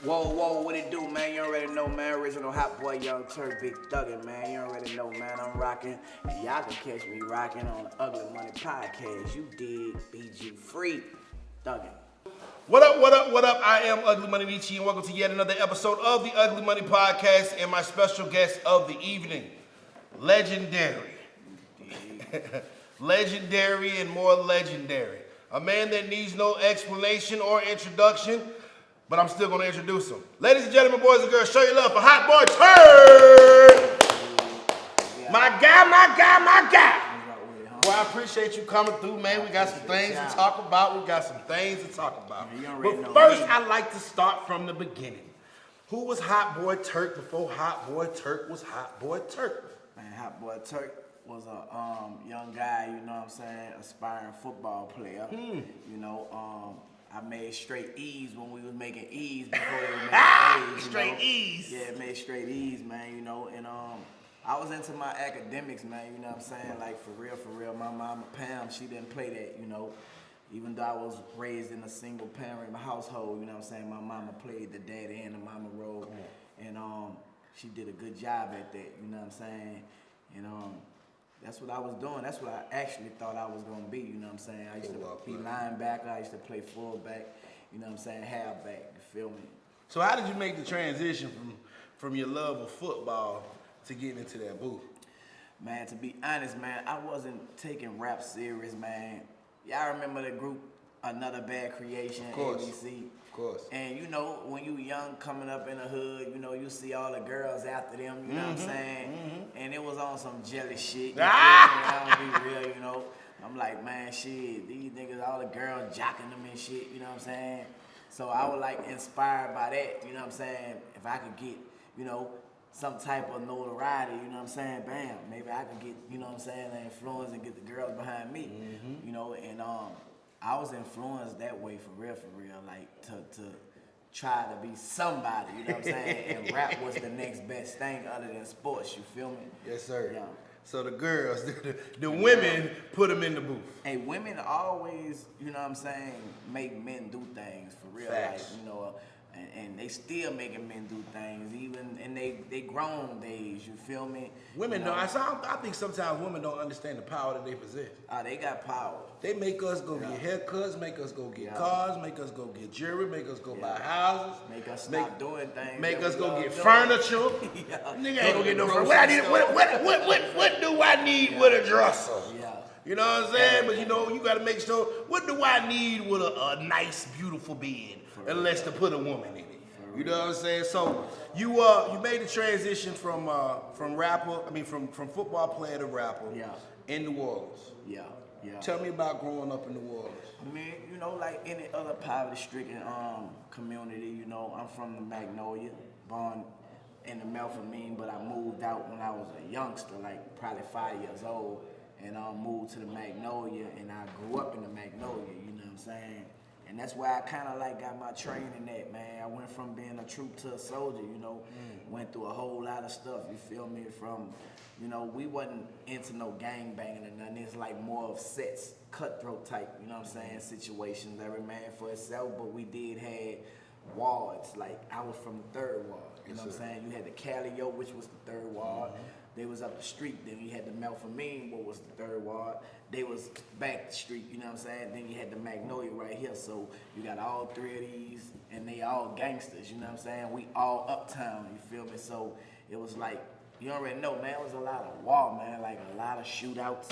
Whoa, what it do, man? You already know, man. Original Hot Boy, Young Turk, Big Thuggin', man. You already know, man. I'm rocking, and y'all can catch me rocking on the Ugly Money Podcast. You dig? BG Free, Thuggin'. What up? I am Ugly Money Nietzsche, and welcome to yet another episode of the Ugly Money Podcast, and my special guest of the evening, legendary. Legendary and more legendary. A man that needs no explanation or introduction, but I'm still gonna introduce him. Ladies and gentlemen, boys and girls, show your love for Hot Boy Turk! My guy! Well, I appreciate you coming through, man. We got some things to talk about. But first, I like to start from the beginning. Who was Hot Boy Turk before Hot Boy Turk was Hot Boy Turk? Man, Hot Boy Turk was a young guy, you know what I'm saying, aspiring football player. You know, I made straight E's when we was making E's before we were making A's. Straight E's. Yeah, made straight E's, man, you know, and I was into my academics, man, you know what I'm saying, like for real. My mama, Pam, she didn't play that, you know, even though I was raised in a single parent household, you know what I'm saying, my mama played the daddy and the mama role, and she did a good job at that, you know what I'm saying, and that's what I was doing. That's what I actually thought I was gonna be, you know what I'm saying? I used to be linebacker, I used to play fullback, you know what I'm saying, halfback, you feel me? So how did you make the transition from your love of football to getting into that booth? Man, to be honest, man, I wasn't taking rap serious, man. Y'all remember the group Another Bad Creation, Of course. ABC? Of course. And you know, when you young coming up in the hood, you know, you see all the girls after them, you know what I'm saying? And it was on some jealous shit. You feel me? I don't be real, you know. I'm like, man, shit, these niggas, all the girls jocking them and shit, you know what I'm saying? So I was like inspired by that, you know what I'm saying? If I could get, you know, some type of notoriety, you know what I'm saying? Bam, maybe I could get, you know what I'm saying, the influence and get the girls behind me, you know, and I was influenced that way for real, like to try to be somebody, you know what I'm saying? And rap was the next best thing other than sports, you feel me? Yes, sir. Yeah. So the girls, the women put them in the booth. Hey, women always, you know what I'm saying, make men do things for real. Facts. Like, you know, and they still making men do things, even in they grown days, you feel me? Women you know? I think sometimes women don't understand the power that they possess. They got power. They make us go get haircuts, make us go get cars, make us go get jewelry, make us go buy houses. Make us stop doing things. Make us go get furniture. Nigga ain't gonna get no furniture. What do I need with a dresser? Yeah. You know what I'm saying? But you know, you gotta make sure, what do I need with a nice, beautiful bed? Unless to put a woman in it. You know what I'm saying? So you made the transition from football player to rapper in New Orleans. Yeah. Tell me about growing up in New Orleans. I mean, you know, like any other poverty-stricken community, you know, I'm from the Magnolia, born in the Melphamine, but I moved out when I was a youngster, like probably 5 years old, and moved to the Magnolia, and I grew up in the Magnolia, you know what I'm saying? And that's where I kind of like got my training at, man. I went from being a troop to a soldier, you know, went through a whole lot of stuff, you feel me? From, you know, we wasn't into no gang banging or nothing. It's like more of sets, cutthroat type, you know what I'm saying, situations. Every man for itself, but we did have wards. Like, I was from the 3rd ward, you know what I'm saying? You had the Calio, which was the 3rd ward. They was up the street. Then you had the Melphamine, what was the 3rd ward. They was back the street, you know what I'm saying? Then you had the Magnolia right here. So you got all 3 of these, and they all gangsters, you know what I'm saying? We all uptown, you feel me? So it was like, you already know, man, it was a lot of war, man, like a lot of shootouts,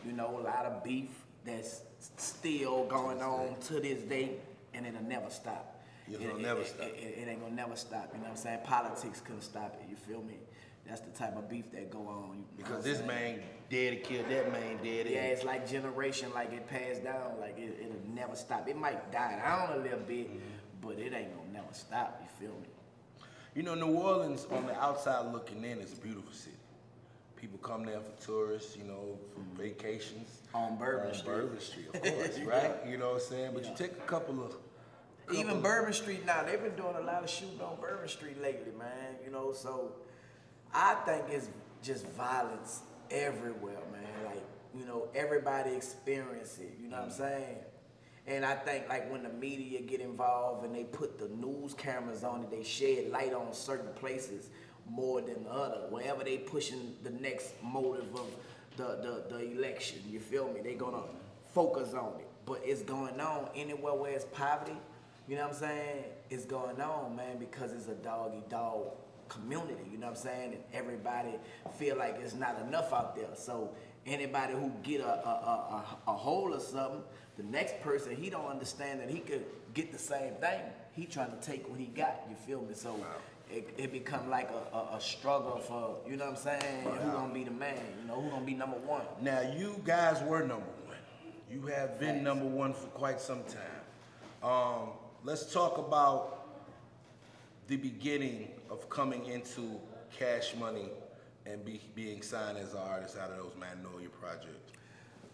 you know, a lot of beef that's still going on to this day, and it'll never stop. It'll never stop. It ain't gonna never stop, you know what I'm saying? Politics couldn't stop it, you feel me? That's the type of beef that go on. Because this man dead killed that man dead. Yeah, it's like generation, like it passed down, like it'll never stop. It might die down a little bit, but it ain't gonna never stop, you feel me? You know, New Orleans, on the outside looking in, is a beautiful city. People come there for tourists, you know, for vacations. On Bourbon Street. Bourbon Street, of course, right? You know what I'm saying? But you take a couple of... Even Bourbon Street now, they've been doing a lot of shooting on Bourbon Street lately, man, you know, so... I think it's just violence everywhere, man. Like, you know, everybody experience it, you know what I'm saying? And I think like when the media get involved and they put the news cameras on it, they shed light on certain places more than the other. Wherever they pushing the next motive of the election, you feel me? They gonna focus on it. But it's going on anywhere where it's poverty, you know what I'm saying? It's going on, man, because it's a dog-eat-dog community, you know what I'm saying? And everybody feel like it's not enough out there. So anybody who get a hold of something, the next person, he don't understand that he could get the same thing. He trying to take what he got, you feel me? So it become like a struggle for, you know what I'm saying? Wow. Who gonna be the man, you know, who gonna be number one? Now, you guys were number one. You have been number one for quite some time. Let's talk about the beginning of coming into Cash Money and being signed as an artist out of those Magnolia projects.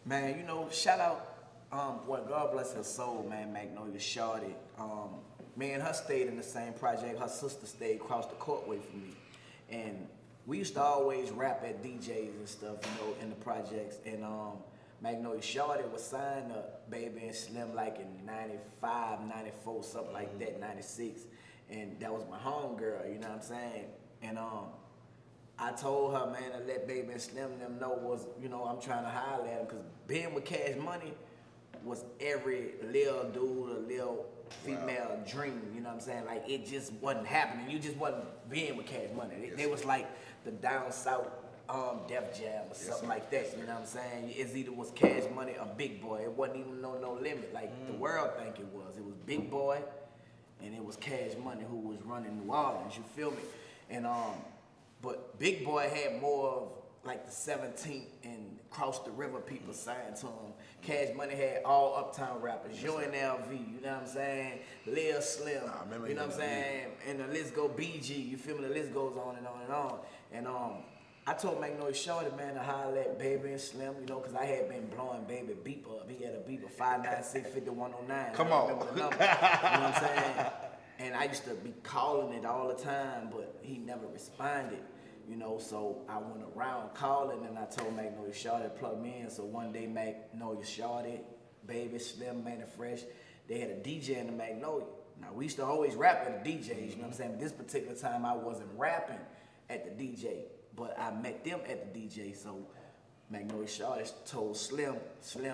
Man, you know, shout out, boy, God bless her soul, man, Magnolia Shorty. Me and her stayed in the same project. Her sister stayed across the courtway from me. And we used to always rap at DJs and stuff, you know, in the projects. And Magnolia Shorty was signed to Baby and Slim like in 95, 94, something like that, 96. And that was my homegirl, you know what I'm saying? And I told her, man, to let Baby and Slim them know was, you know, I'm trying to holler at them, because being with Cash Money was every little dude or little female dream, you know what I'm saying? Like, it just wasn't happening. You just wasn't being with Cash Money. They was like the down south Def Jam or something like that, you know what I'm saying? It either was Cash Money or Big Boy. It wasn't even no limit like the world think it was. It was Big Boy and it was Cash Money who was running New Orleans, you feel me? And but Big Boy had more of like the 17th and Cross the River people signed to him. Cash Money had all uptown rappers, UNLV, you know what I'm saying? Lil Slim, you know what I'm saying? And the list go BG, you feel me? The list goes on and on and on. And I told Magnolia Shorty, man, to holler at Baby and Slim, you know, because I had been blowing Baby beeper up. He had a beeper, 596-5109. Come on. Remember the number, you know what I'm saying? And I used to be calling it all the time, but he never responded, you know, so I went around calling and I told Magnolia Shorty to plug me in. So one day Magnolia Shorty, Baby, Slim, Man and Fresh, they had a DJ in the Magnolia. Now we used to always rap at the DJs, you know what I'm saying? But this particular time I wasn't rapping at the DJ, but I met them at the DJ. So Magnolia Shorty told Slim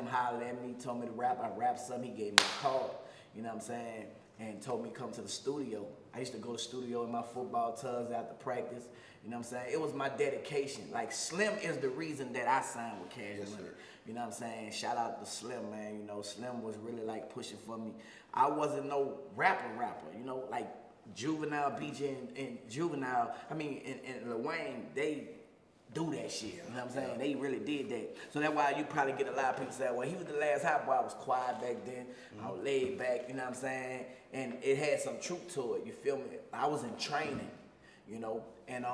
hollered at me, told me to rap. I rapped something, he gave me a call, you know what I'm saying? And told me to come to the studio. I used to go to the studio in my football tugs after practice. You know what I'm saying? It was my dedication. Like, Slim is the reason that I signed with Cash Money. You know what I'm saying? Shout out to Slim, man. You know, Slim was really like pushing for me. I wasn't no rapper, you know, like Juvenile, BJ and Juvenile, I mean, and Lil Wayne, they do that shit, you know what I'm saying? They really did that. So that's why you probably get a lot of people saying, well, he was the last hot boy. I was quiet back then. I was laid back, you know what I'm saying? And it had some truth to it, you feel me? I was in training, you know, and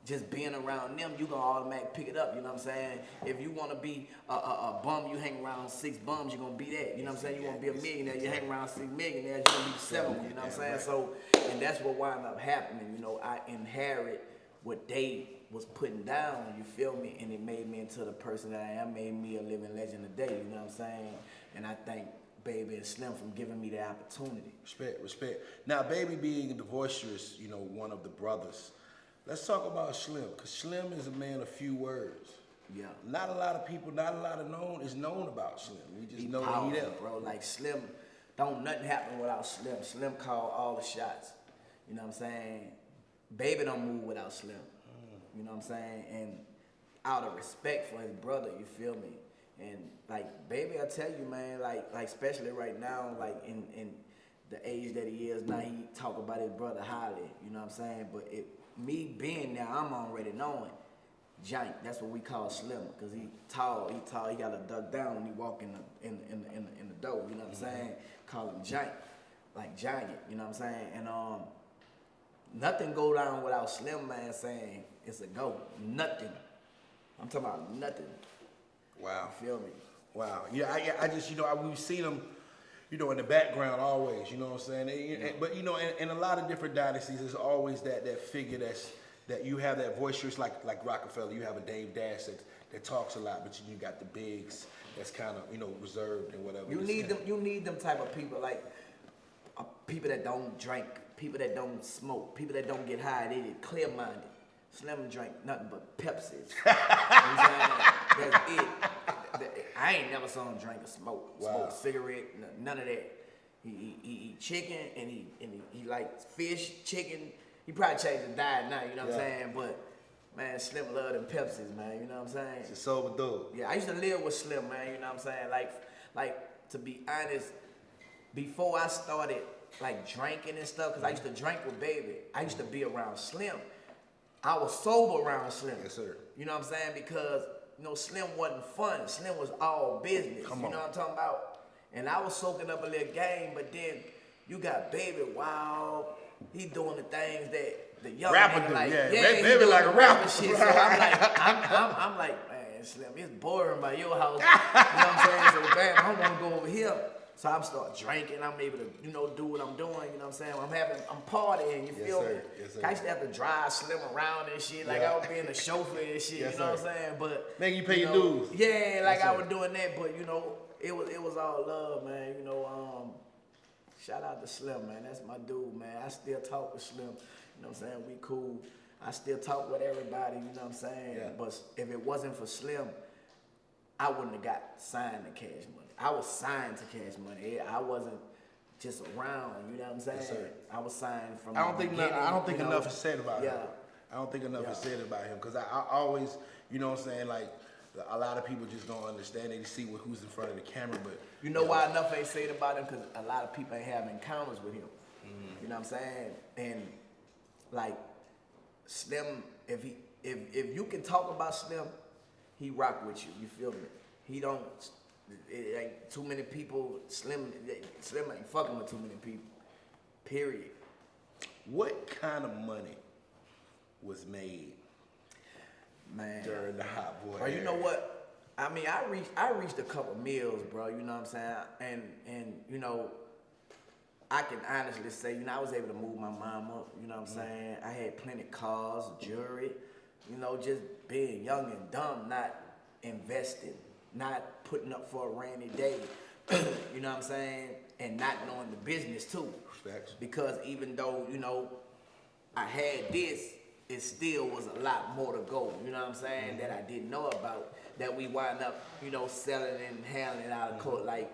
just being around them, you gonna automatically pick it up, you know what I'm saying? If you wanna be a bum, you hang around 6 bums, you're gonna be that, you know what I'm saying? You wanna be a millionaire, you hang around 6 millionaires, you're gonna be 7, you know what I'm saying? So, and that's what wound up happening, you know, I inherit what they was putting down, you feel me? And it made me into the person that I am, made me a living legend today, you know what I'm saying? And I thank Baby and Slim for giving me the opportunity. Respect. Now, Baby being the boisterous, you know, one of the brothers, let's talk about Slim, because Slim is a man of few words. Yeah. Not a lot of people, not a lot of known about Slim. We just know powerful, that he there. Bro, like Slim, don't nothing happen without Slim. Slim called all the shots. You know what I'm saying? Baby don't move without Slim. You know what I'm saying? And out of respect for his brother, you feel me? And like, Baby, I tell you, man, like especially right now, like in the age that he is now, he talk about his brother highly. You know what I'm saying? But me being there, I'm already knowing giant. That's what we call Slim, because he tall. He got to duck down when he walk in the door. You know what I'm saying? Call him giant, like giant. You know what I'm saying? And nothing go down without Slim, man, saying it's a go. Nothing. I'm talking about nothing. Wow. You feel me? Wow. Yeah, I just, you know, we've seen him, you know, in the background always, you know what I'm saying? But, you know, in a lot of different dynasties, there's always that figure that you have that voice, like Rockefeller, you have a Dave Dash that talks a lot, but you got the bigs that's kind of, reserved and whatever. You need them type of people, like people that don't drink, people that don't smoke, people that don't get high. They get clear-minded. Slim drink nothing but Pepsis. You know what I'm saying? That's it. I ain't never saw him drink or smoke cigarette, none of that. He eat chicken and he likes fish, chicken. He probably changed his diet now, you know what I'm saying? But man, Slim love them Pepsis, man, you know what I'm saying? It's a sober dude. Yeah, I used to live with Slim, man, you know what I'm saying? Like to be honest, before I started like drinking and stuff, because I used to drink with Baby, I used to be around Slim. I was sober around Slim. Yes, sir. You know what I'm saying? Because, Slim wasn't fun. Slim was all business. You know what I'm talking about? And I was soaking up a little game, but then you got Baby wild. He doing the things that the young rapper nigga do, like. yeah. Baby Baby like a rapper. Shit. So I'm like, man, Slim, it's boring by your house. You know what I'm saying? So, bam, I want to go over here. So I'm start drinking. I'm able to, do what I'm doing. You know what I'm saying? I'm partying. You feel me? Yes, sir. I used to have to drive Slim around and shit. Like I was being a chauffeur and shit. Yes, you know sir. what I'm saying? But man, you pay your dues. Yeah, like Yes, I sir. was doing that. But it was all love, man. Shout out to Slim, man. That's my dude, man. I still talk with Slim. You know what I'm saying? We cool. I still talk with everybody. You know what I'm saying? Yeah. But if it wasn't for Slim, I wouldn't have got signed to Cash Money. I was signed to Cash Money. I wasn't just around. You know what I'm saying? Yes, sir. I was signed from. I don't think enough is said about him. Yeah. I don't think enough is said about him because I always, you know what I'm saying, like a lot of people just don't understand. They see who's in front of the camera, but you know why enough ain't said about him? Because a lot of people ain't have encounters with him. You know what I'm saying? And like Slim, if you can talk about Slim, he rock with you. You feel me? He don't. It ain't too many people. Slim ain't fucking with too many people. Period. what kind of money was made, man, during the Hot Boy? Bro, you know what? I mean, I reached a couple meals, bro. You know what I'm saying? And you know, I can honestly say, you know, I was able to move my mom up. You know what I'm saying? I had plenty of cars, jewelry. You know, just being young and dumb, not investing, not putting up for a rainy day. You know what I'm saying? And not knowing the business too. Facts. Because even though, you know, I had this, it still was a lot more to go. You know what I'm saying? That I didn't know about. That we wind up, you know, selling and handling out of court like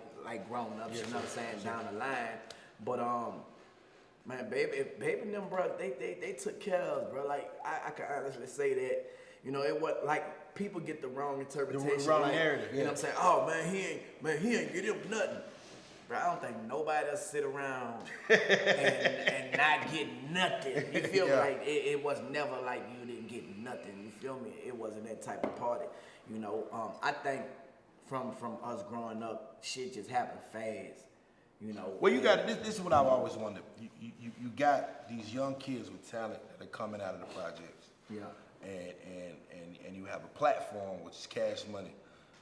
grown ups. You know what I'm saying? Down the line. But man, baby and them, bro, they took care of us, bro. Like I can honestly say that, you know, it was like people get the wrong interpretation. The wrong like, narrative. Yeah. You know what I'm saying? Oh man, he ain't get him nothing. Bro, I don't think nobody else sit around and not get nothing. You feel me? Yeah. Like it was never like you didn't get nothing. You feel me? It wasn't that type of party. You know, I think from us growing up, shit just happened fast. You know. Well, you got this is what I've always wondered. You got these young kids with talent that are coming out of the projects. Yeah. And you have a platform, which is Cash Money,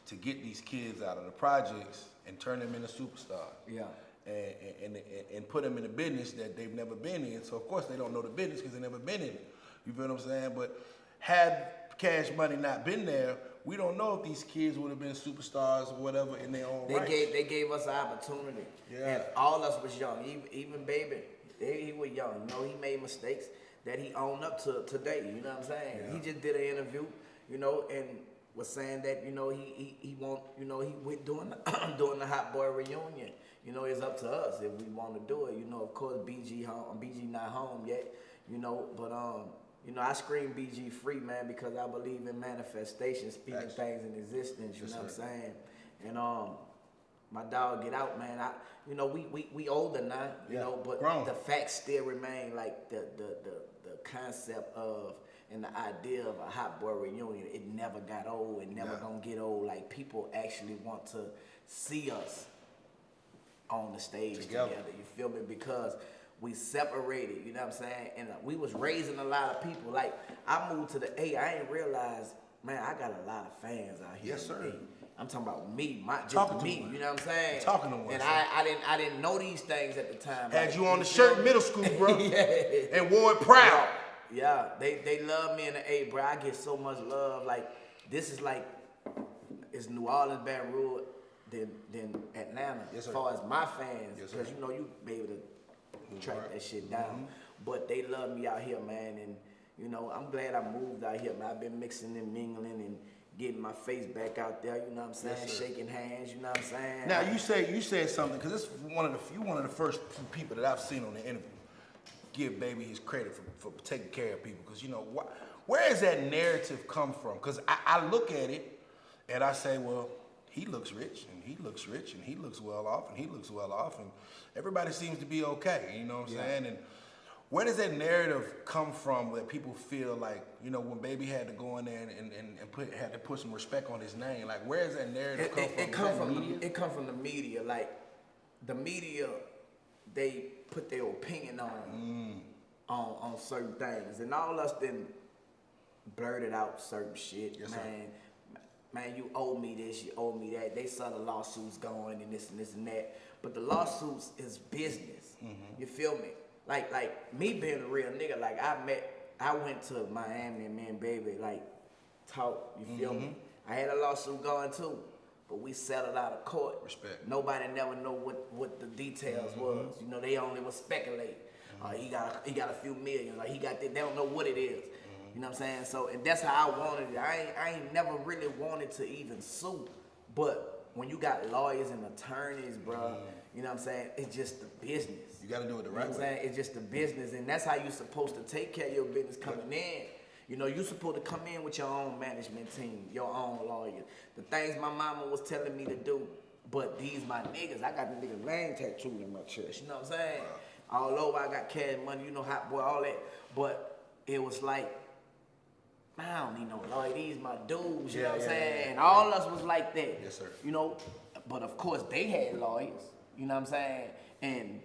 to get these kids out of the projects and turn them into superstars. Yeah. And put them in a business that they've never been in. So of course they don't know the business because they've never been in it. You feel what I'm saying? But had Cash Money not been there, we don't know if these kids would have been superstars or whatever in their own right. They gave us an opportunity. Yeah. And all us was young. Even Baby, he was young. You know, he made mistakes that he owned up to today. You know what I'm saying? Yeah. He just did an interview, you know, and was saying that, you know, he won't, you know, he went doing the Hot Boy reunion. You know, it's up to us if we want to do it. You know, of course, BG not home yet. You know, but you know, I scream BG free, man, because I believe in manifestation, speaking Facts. things in existence. You Yes, know what I'm sir. saying? And my dog get out, man. You know, we older now, you Yeah, know, but grown. the facts still remain, like the concept of and the idea of a Hot Boy reunion. It never got old. It never gonna get old. Like, people actually want to see us on the stage together. You feel me? Because we separated, you know what I'm saying? And we was raising a lot of people. Like, I moved to the A. I ain't realized, man, I got a lot of fans out here. Yes, in the sir. A. I'm talking about me, Talking to me. one. You know what I'm saying? Talking to one, And sir. I didn't know these things at the time. Had Like, you on the feel shirt in me? middle school, bro. Yeah. And wore it proud. Yeah, they love me in the A, bro. I get so much love. Like, this is like it's New Orleans, Baton Rouge, than Atlanta. Yes, sir. As far as my fans, Yes, because sir. you know you be able to track that shit down. Mm-hmm. But they love me out here, man, and you know I'm glad I moved out here, man. I've been mixing and mingling and getting my face back out there. You know what I'm saying? Yes, sir. Shaking hands. You know what I'm saying? Now you said something because this is one of the first people that I've seen on the interview give Baby his credit for taking care of people, because you know where does that narrative come from? Because I look at it and I say, well, he looks rich and he looks rich and he looks well off and he looks well off and everybody seems to be okay. You know what I'm saying? And where does that narrative come from that people feel like, you know, when Baby had to go in there and had to put some respect on his name, like where does that narrative come from? It come from the media. Like the media, they put their opinion on certain things, and all us then blurted out certain shit. Yes, sir. Man, you owe me this, you owe me that. They saw the lawsuits going and this and that, but the lawsuits is business. You feel me? Like me being a real nigga, like I went to Miami and me and Baby like talk. You feel me? I had a lawsuit going too, but we settled out of court. Respect. Nobody never know what the details was. You know, they only was speculating. He got a few million. Like he got this. They don't know what it is. You know what I'm saying? So, and that's how I wanted it. I ain't never really wanted to even sue, but when you got lawyers and attorneys, bro, you know what I'm saying? It's just the business. You got to do it the right way. You know what I'm saying? It's just the business, and that's how you're supposed to take care of your business coming in. You know, you're supposed to come in with your own management team, your own lawyer. The things my mama was telling me to do, but these my niggas. I got the niggas name tattooed in my chest. You know what I'm saying? All over, I got cash money, you know, hot boy, all that. But it was like, I don't need no lawyer. These my dudes, you know what I'm saying? And all us was like that. Yes, sir. You know, but of course they had lawyers, you know what I'm saying? And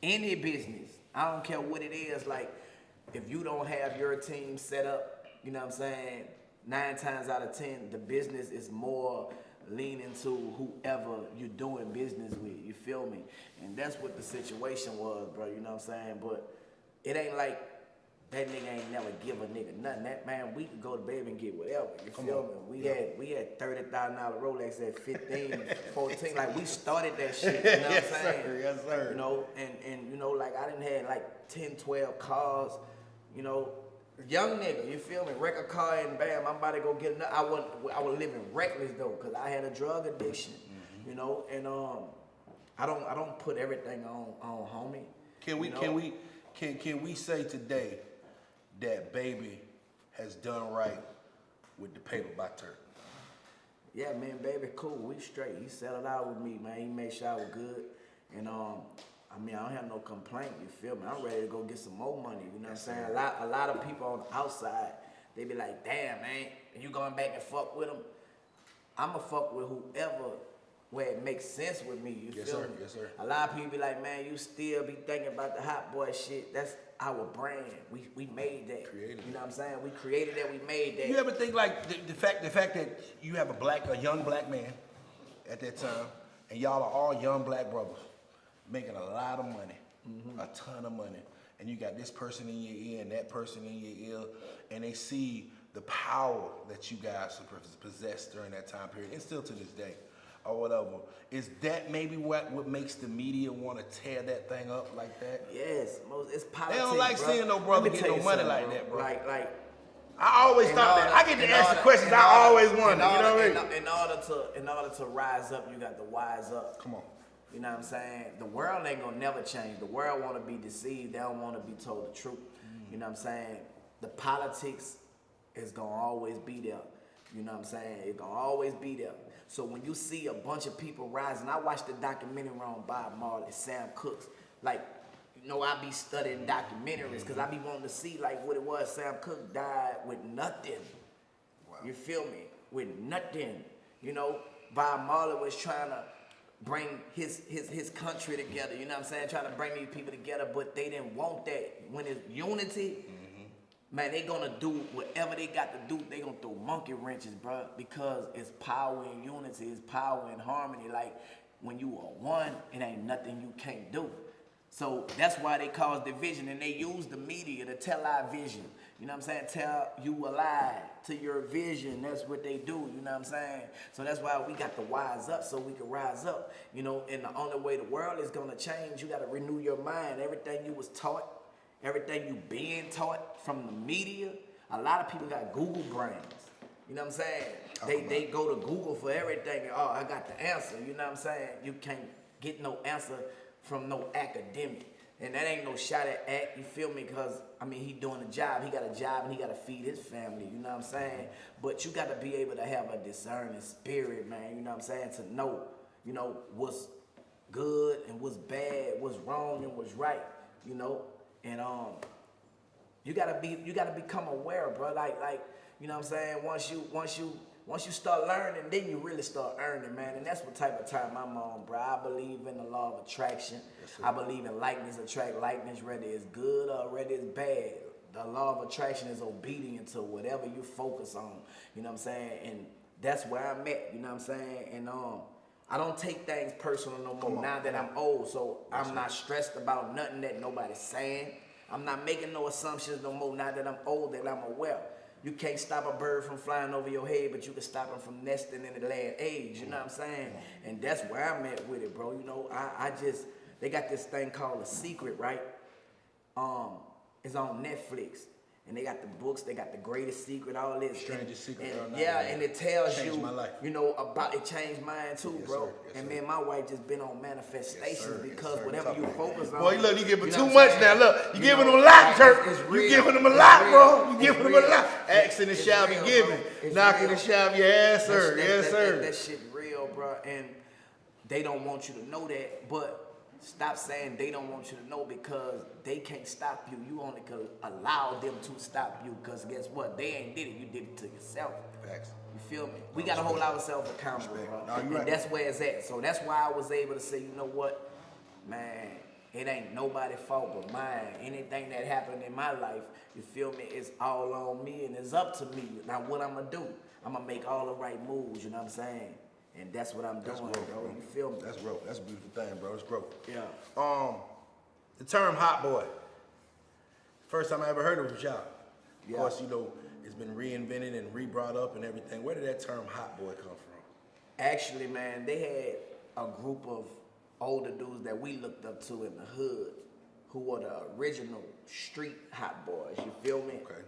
any business, I don't care what it is, like if you don't have your team set up, you know what I'm saying? 9 times out of 10, the business is more leaning to whoever you're doing business with, you feel me? And that's what the situation was, bro, you know what I'm saying? But it ain't like that nigga ain't never give a nigga nothing. That man, we could go to Baby and get whatever. You feel me? We had $30,000 Rolex at 15, 14. Like we started that shit. You know what I'm saying? Sir, yes, sir. You know, and you know, like I done had like 10, 12 cars. You know, young nigga. You feel me? Wreck a car and bam, I'm about to go get another. I was living reckless though, cause I had a drug addiction. You know, and I don't put everything on homie. Can we say today that Baby has done right with the paper by Turk? Yeah, man, Baby, cool. We straight. He settled out with me, man. He made sure I was good. And I mean, I don't have no complaint, you feel me? I'm ready to go get some more money, you know what I'm saying? A lot of people on the outside, they be like, damn, man, and you going back and fuck with them? I'ma fuck with whoever where it makes sense with me, you feel me? Yes, sir. A lot of people be like, man, you still be thinking about the hot boy shit. That's our brand. We made that. Created you know what I'm saying? We created that, we made that. You ever think like the fact that you have a young black man at that time, and y'all are all young black brothers making a lot of money, a ton of money, and you got this person in your ear and that person in your ear, and they see the power that you guys possessed during that time period, and still to this day, or whatever. Is that maybe what makes the media want to tear that thing up like that? Yes, it's politics. They don't like seeing no brother get no money like that, bro. Like I always thought that. I get to ask the questions I always wondered. You know what I mean? In order to rise up, you got to wise up. Come on. You know what I'm saying? The world ain't gonna never change. The world want to be deceived. They don't want to be told the truth. You know what I'm saying? The politics is gonna always be there. You know what I'm saying? It's gonna always be there. So when you see a bunch of people rising, I watched the documentary on Bob Marley, Sam Cooke. Like, you know, I be studying documentaries because I be wanting to see like what it was. Sam Cooke died with nothing. Wow. You feel me? With nothing. You know, Bob Marley was trying to bring his country together, you know what I'm saying? Trying to bring these people together, but they didn't want that. When it's unity, man, they gonna do whatever they got to do. They gonna throw monkey wrenches, bro, because it's power in unity, it's power in harmony. Like, when you are one, it ain't nothing you can't do. So that's why they cause division, and they use the media to tell our vision. You know what I'm saying? Tell you a lie to your vision. That's what they do. You know what I'm saying? So that's why we got to wise up so we can rise up. You know, and the only way the world is gonna change, you got to renew your mind. Everything you was taught, everything you been taught from the media. A lot of people got Google brains. You know what I'm saying? They go to Google for everything. Oh, I got the answer. You know what I'm saying? You can't get no answer from no academic. And that ain't no shot at act, you feel me? Because, I mean, he doing a job. He got a job and he got to feed his family, you know what I'm saying? But you got to be able to have a discerning spirit, man, you know what I'm saying? To know, you know, what's good and what's bad, what's wrong and what's right, you know? And you gotta become aware, bro. Like, you know what I'm saying? Once you start learning, then you really start earning, man. And that's what type of time I'm on, bro. I believe in the law of attraction. Yes, I believe in likeness attract likeness, whether it's good or whether it's bad. The law of attraction is obedient to whatever you focus on. You know what I'm saying? And that's where I'm at, you know what I'm saying? And I don't take things personal no more now that I'm old, so I'm not stressed about nothing that nobody's saying. I'm not making no assumptions no more now that I'm old, that I'm aware. You can't stop a bird from flying over your head, but you can stop them from nesting in the land age, you know what I'm saying? And that's where I'm at with it, bro. You know, they got this thing called The Secret, right? It's on Netflix. And they got the books, they got The Greatest Secret, all this. Strangest Secret. And it tells you, my life. you know, about, it changed mine too, yes, bro. Sir. Yes, and sir. me and my wife just been on manifestations because whatever you focus on. Boy, look, you giving know too much now. Look, you giving them a lot, Turk. You giving them a lot, bro. You giving them a lot. Asking it shall be given. Knocking it shall be, yes, sir. Yes, sir. That shit real, bro. And they don't want you to know that, but stop saying they don't want you to know, because they can't stop you. You only can allow them to stop you, because guess what? They ain't did it. You did it to yourself. Facts. You feel me? We got to hold ourselves accountable, bro. And that's where it's at. So that's why I was able to say, you know what? Man, it ain't nobody's fault but mine. Anything that happened in my life, you feel me, it's all on me and it's up to me. Now what I'm going to do? I'm going to make all the right moves, you know what I'm saying? And that's what I'm doing, growth, bro. You feel me? That's growth. That's a beautiful thing, bro. It's growth. Yeah. The term hot boy. First time I ever heard it was with y'all. Yeah. Of course, you know, it's been reinvented and re-brought up and everything. Where did that term hot boy come from? Actually, man, they had a group of older dudes that we looked up to in the hood who were the original street hot boys, you feel me? Okay.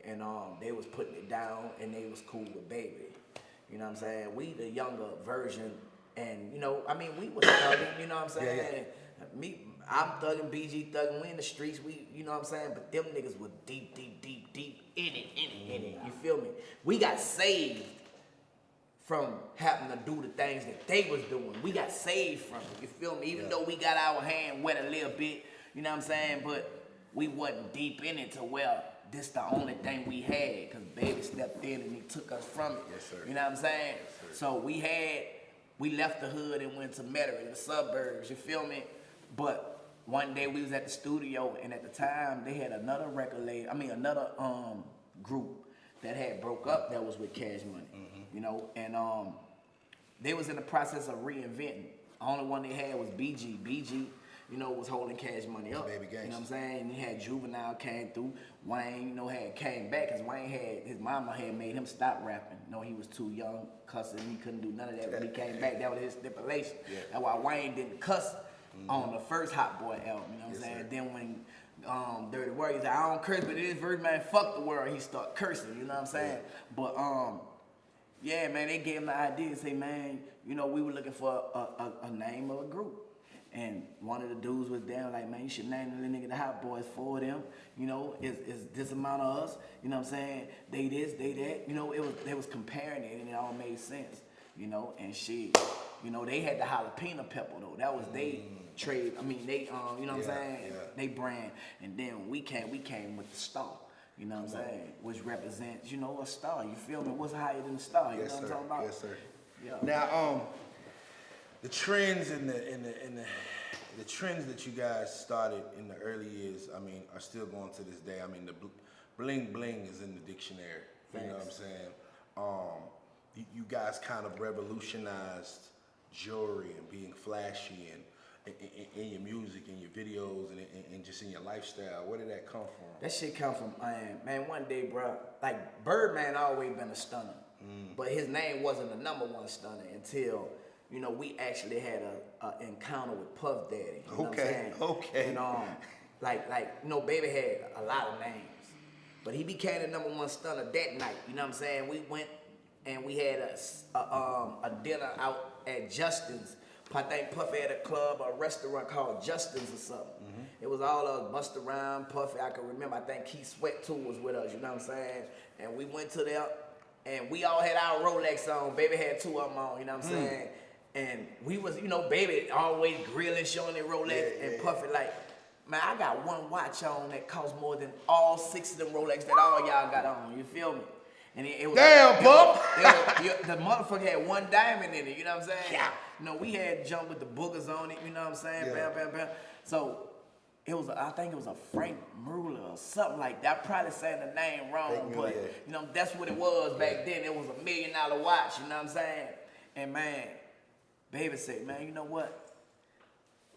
And they was putting it down and they was cool with baby. You know what I'm saying? We the younger version, and you know, I mean, we was thugging, you know what I'm saying? Yeah. I'm thugging, BG thugging, we in the streets, you know what I'm saying? But them niggas was deep in it, you feel me? We got saved from having to do the things that they was doing. We got saved from it, you feel me? Even though we got our hand wet a little bit, you know what I'm saying? But we wasn't deep in it to where this the only thing we had, because baby stepped in and he took us from it. Yes, sir. You know what I'm saying? Yes, So we left the hood and went to Metairie, in the suburbs, you feel me? But one day we was at the studio, and at the time they had another another group that had broke up that was with Cash Money, you know, and they was in the process of reinventing. The only one they had was BG. BG, you know, was holding Cash Money up. Baby Gangsta. You know what I'm saying? And he had Juvenile came through. Wayne, you know, came back, because Wayne his mama had made him stop rapping. You know, he was too young, cussing, he couldn't do none of that. When he came back, that was his stipulation. Yeah. That's why Wayne didn't cuss on the first Hot Boy album, you know what I'm saying? Sir. Then when Dirty Word, he's like, I don't curse, but it is Birdman, fuck the world, he start cursing, you know what I'm saying? Yeah. But yeah, man, they gave him the idea and say, man, you know, we were looking for a name of a group. And one of the dudes was down like, man, you should name the nigga the Hot Boys for them. You know, is this amount of us? You know what I'm saying? They this, they that. You know, they was comparing it and it all made sense. You know, and shit. You know, they had the jalapeno pepper though. That was they trade. I mean, they you know what I'm saying? Yeah. They brand. And then we came with the star. You know what I'm saying? Which represents, you know, a star. You feel me? What's higher than a star? You know what I'm talking about? Yes, sir. Yeah. Now, the trends and the trends that you guys started in the early years, I mean, are still going to this day. I mean, the bling is in the dictionary. You know what I'm saying? You guys kind of revolutionized jewelry and being flashy in your music, in your videos, and just in your lifestyle? Where did that come from? That shit come from, man, one day, bro, like Birdman always been a stunner, but his name wasn't the #1 stunner until, you know, we actually had a encounter with Puff Daddy. You know what I'm saying? Okay. And like, you know, Baby had a lot of names, but he became the #1 stunner that night. You know what I'm saying? We went and we had a dinner out at Justin's. I think Puff had a club or a restaurant called Justin's or something. It was all of us, Busta Rhymes, Puffy, I can remember. I think Keith Sweat too was with us, you know what I'm saying? And we went to there, and we all had our Rolex on. Baby had 2 of them on, you know what I'm saying? And we was, you know, Baby always grilling, showing their Rolex, and Puffy like, man, I got one watch on that costs more than all 6 of them Rolex that all y'all got on, you feel me? And it was damn, Puff! The motherfucker had 1 diamond in it, you know what I'm saying? Yeah. You know, we had jump with the boogers on it, you know what I'm saying? Yeah. Bam, bam, bam. So, it was, I think it was a Frank Mueller or something like that. I probably saying the name wrong, but, you know, that's what it was back then. It was $1 million watch, you know what I'm saying? And, man, Baby said, man, you know what?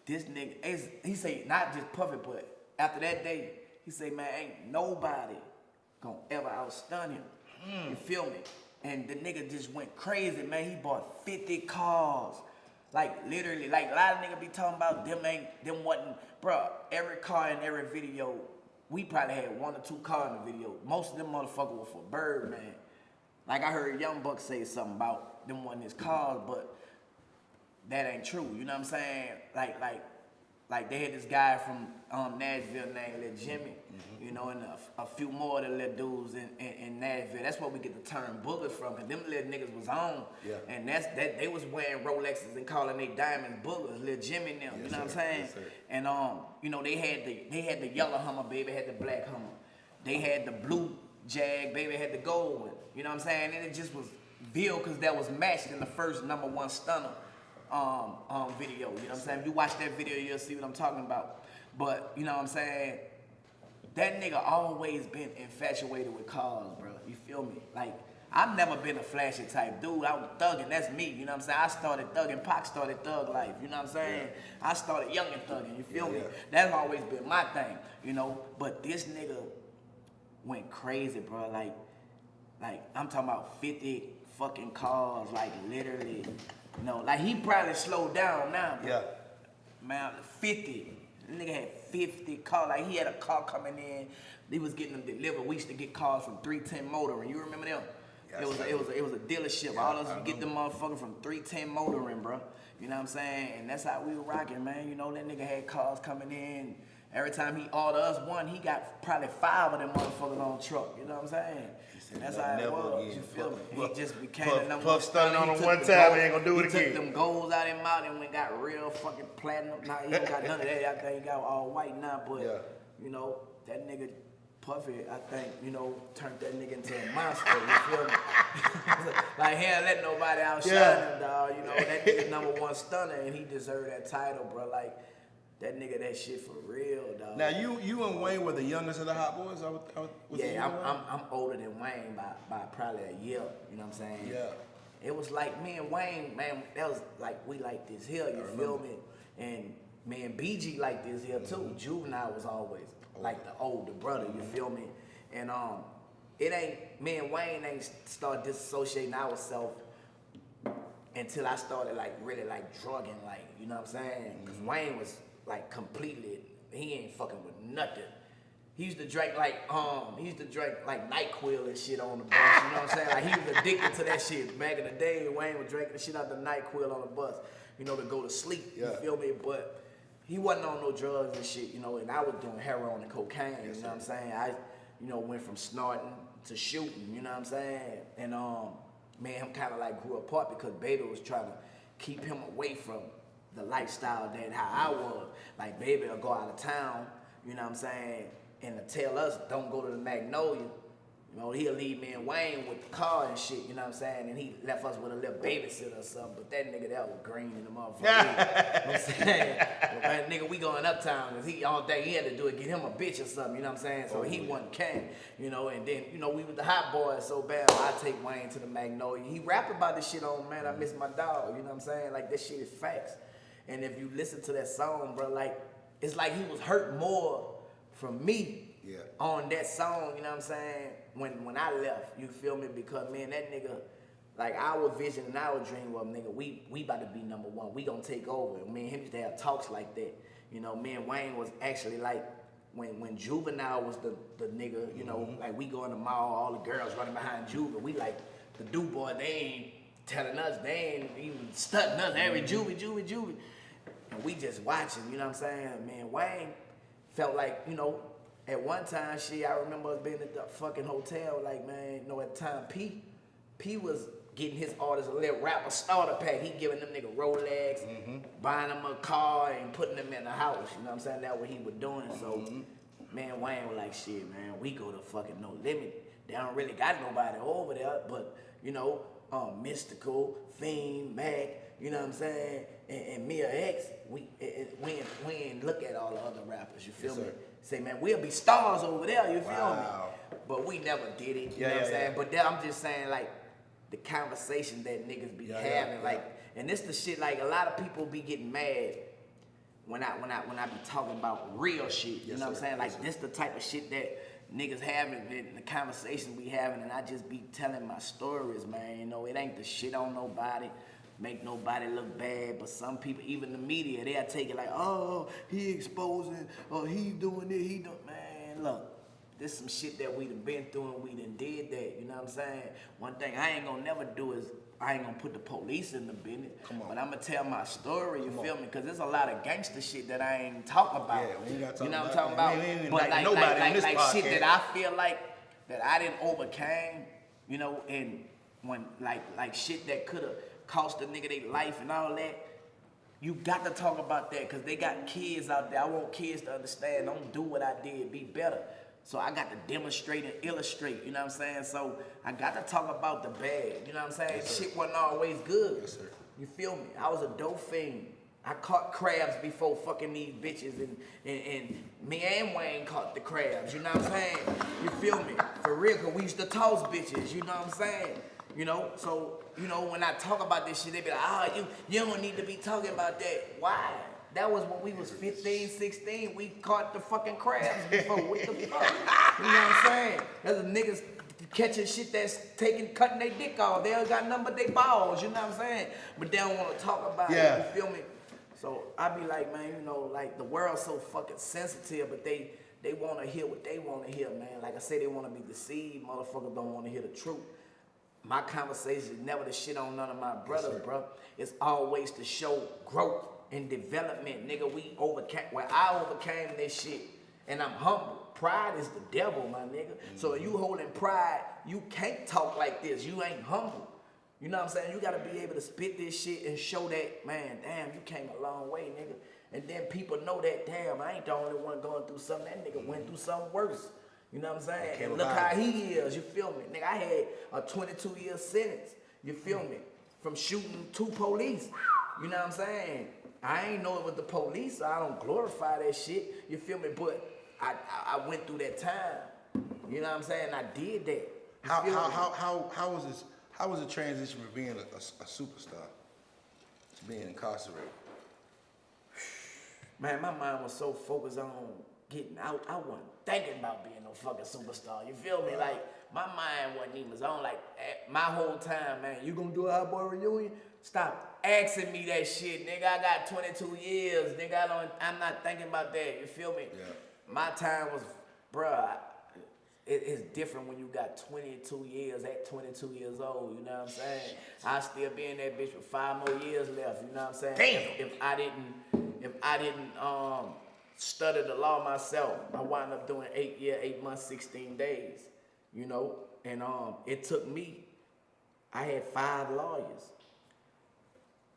This nigga, he said, not just Puffy, but after that day, he said, man, ain't nobody gonna ever outstun him. You feel me? And the nigga just went crazy, man. He bought 50 cars. Like, literally, like, a lot of niggas be talking about them wasn't, bruh, every car in every video, we probably had 1 or 2 cars in the video. Most of them motherfuckers were for Birdman. Like, I heard Young Buck say something about them wasn't his cars, but that ain't true, you know what I'm saying? Like they had this guy from Nashville named Lil Jimmy, you know, and a few more of the little dudes in Nashville. That's where we get the term boogers from, and them little niggas was on. Yeah. And they was wearing Rolexes and calling they diamonds boogers, Lil Jimmy and them, you know what I'm saying? Yes, and you know, they had the yellow Hummer, Baby had the black Hummer. They had the blue Jag, Baby had the gold one. You know what I'm saying? And it just was built because that was matched in the first #1 stunner video, you know what I'm saying? If you watch that video, you'll see what I'm talking about. But, you know what I'm saying? That nigga always been infatuated with cars, bro. You feel me? Like, I've never been a flashy type dude. I was thugging, that's me, you know what I'm saying? I started thugging, Pac started thug life, you know what I'm saying? Yeah. I started young and thugging, you feel me? That's always been my thing, you know? But this nigga went crazy, bro. Like I'm talking about 50 fucking cars, like literally. You know, like he probably slowed down now. Yeah. Man, 50. The nigga had 50 cars. Like he had a car coming in. He was getting them delivered. We used to get cars from 310 Motoring. You remember them? Yes, it was a dealership. Yeah, all of us would get them motherfuckers from 310 Motoring, bro. You know what I'm saying? And that's how we were rocking, man. You know, that nigga had cars coming in. Every time he ordered us one, he got probably 5 of them motherfuckers on the truck. You know what I'm saying? And that's how it was. You feel me? He just became the #1 Puff stunning on him one time, he ain't gonna do it again. He took them golds out of him out and went got real fucking platinum. Now he don't got none of that. I think he got all white now, but you know, that nigga Puffy, I think, you know, turned that nigga into a monster. You feel me? Like he ain't let nobody outshine him, dog. You know, that nigga #1 stunner, and he deserved that title, bro. Like. That nigga, that shit for real, dog. Now you and Wayne were the youngest of the Hot Boys. I'm older than Wayne by probably a year. You know what I'm saying? Yeah. It was like me and Wayne, man. That was like we like this here. You feel me? And me and BG like this here too. Juvenile was always like the older brother. You feel me? And it ain't me and Wayne ain't start disassociating ourselves until I started like really like drugging, like, you know what I'm saying? Because Wayne was like completely, he ain't fucking with nothing. He used to drink like NyQuil and shit on the bus, you know what I'm saying? Like he was addicted to that shit. Back in the day, Wayne was drinking the shit out the NyQuil on the bus, you know, to go to sleep, you feel me? But he wasn't on no drugs and shit, you know, and I was doing heroin and cocaine, you know what I'm saying? I, you know, went from snorting to shooting, you know what I'm saying? And me and him kind of like grew apart because Baby was trying to keep him away from the lifestyle that how I was. Like Baby will go out of town, you know what I'm saying, and to tell us don't go to the Magnolia. You know, he'll leave me and Wayne with the car and shit, you know what I'm saying, and he left us with a little babysitter or something, but that nigga that was green in the motherfucker. You know what I'm saying? But man, nigga, we going uptown, because he all day he had to do it, get him a bitch or something, you know what I'm saying, so he wasn't came, you know, and then, you know, we was the Hot Boys so bad, I take Wayne to the Magnolia. He rapped about this shit on, man, I miss my dog, you know what I'm saying, like this shit is facts. And if you listen to that song, bro, like, it's like he was hurt more from me on that song, you know what I'm saying? When I left, you feel me? Because, man, that nigga, like, our vision and our dream was, nigga, we about to be number one. We gonna take over. Me and him used to have talks like that. You know, me and Wayne was actually like, when Juvenile was the nigga, you know, like, we go in the mall, all the girls running behind Juve, we like, the dude boy, they ain't telling us, they ain't even stunting us every Juvie. And we just watching, you know what I'm saying? Man, Wayne felt like, you know, at one time, I remember us being at the fucking hotel, like, man, you know, at the time, P was getting his artists a little rapper starter pack. He giving them nigga Rolex, buying them a car, and putting them in the house, you know what I'm saying? That's what he was doing. So, man, Wayne was like, shit, man, we go to fucking No Limit. They don't really got nobody over there, but, you know, Mystical, Fiend, Mac, you know what I'm saying? And Mia X, we ain't look at all the other rappers, you feel me? Say, man, we'll be stars over there, you feel me? But we never did it, you know what I'm saying? But then I'm just saying, like, the conversation that niggas be having, like, and this the shit, like, a lot of people be getting mad when I be talking about real shit, you know what I'm saying? Like, this the type of shit that niggas having, the conversation we having, and I just be telling my stories, man. You know, it ain't the shit on nobody, make nobody look bad, but some people, even the media, they'll take it like, oh, he exposing, or he doing it, he doing, man, look, this some shit that we done been through and we done did that, you know what I'm saying? One thing I ain't gonna never do is, I ain't gonna put the police in the business, but I'm gonna tell my story, you feel me? Because there's a lot of gangster shit that I ain't talk about. Yeah, we ain't gotta talk you know what about I'm talking that. about? But like nobody on this like podcast. shit that I feel like that I didn't overcame, you know, and when like shit that could have cost a nigga their life and all that. You got to talk about that because they got kids out there. I want kids to understand, don't do what I did, be better. So I got to demonstrate and illustrate, you know what I'm saying? So I got to talk about the bad, you know what I'm saying? Yes, shit wasn't always good. Yes, sir. You feel me? I was a dope fiend. I caught crabs before fucking these bitches, and me and Wayne caught the crabs, you know what I'm saying? You feel me? For real, because we used to toss bitches, you know what I'm saying? You know, so, you know, when I talk about this shit, they be like, you don't need to be talking about that. Why? That was when we was 15, 16. We caught the fucking crabs before. What the fuck? You know what I'm saying? There's a niggas catching shit that's cutting their dick off. They don't got nothing but their balls, you know what I'm saying? But they don't want to talk about it, you feel me? So I be like, man, you know, like the world's so fucking sensitive, but they want to hear what they want to hear, man. Like I say, they want to be deceived. Motherfuckers don't want to hear the truth. My conversation is never to shit on none of my brothers, bro. It's always to show growth and development, nigga. I overcame this shit, and I'm humble. Pride is the devil, my nigga. So if you holding pride, you can't talk like this. You ain't humble. You know what I'm saying? You gotta be able to spit this shit and show that, man, damn, you came a long way, nigga. And then people know that, damn, I ain't the only one going through something. That nigga went through something worse. You know what I'm saying? And look how he is, you feel me? Nigga, I had a 22-year sentence, you feel me? From shooting 2 police, you know what I'm saying? I ain't know it was the police, so I don't glorify that shit, you feel me? But I went through that time, you know what I'm saying? I did that. How was the transition from being a superstar to being incarcerated? Man, my mind was so focused on getting out, I wasn't thinking about being no fucking superstar. You feel me? Like, my mind wasn't even on. Like, my whole time, man, you gonna do a Hot Boy reunion? Stop asking me that shit, nigga. I got 22 years, nigga. I'm not thinking about that. You feel me? Yeah. My time was, bruh, it's different when you got 22 years at 22 years old, you know what I'm saying? I still be in that bitch with 5 more years left, you know what I'm saying? Damn. If I didn't study the law myself, I wound up doing 8 months, 16 days, you know? And it took me, I had 5 lawyers.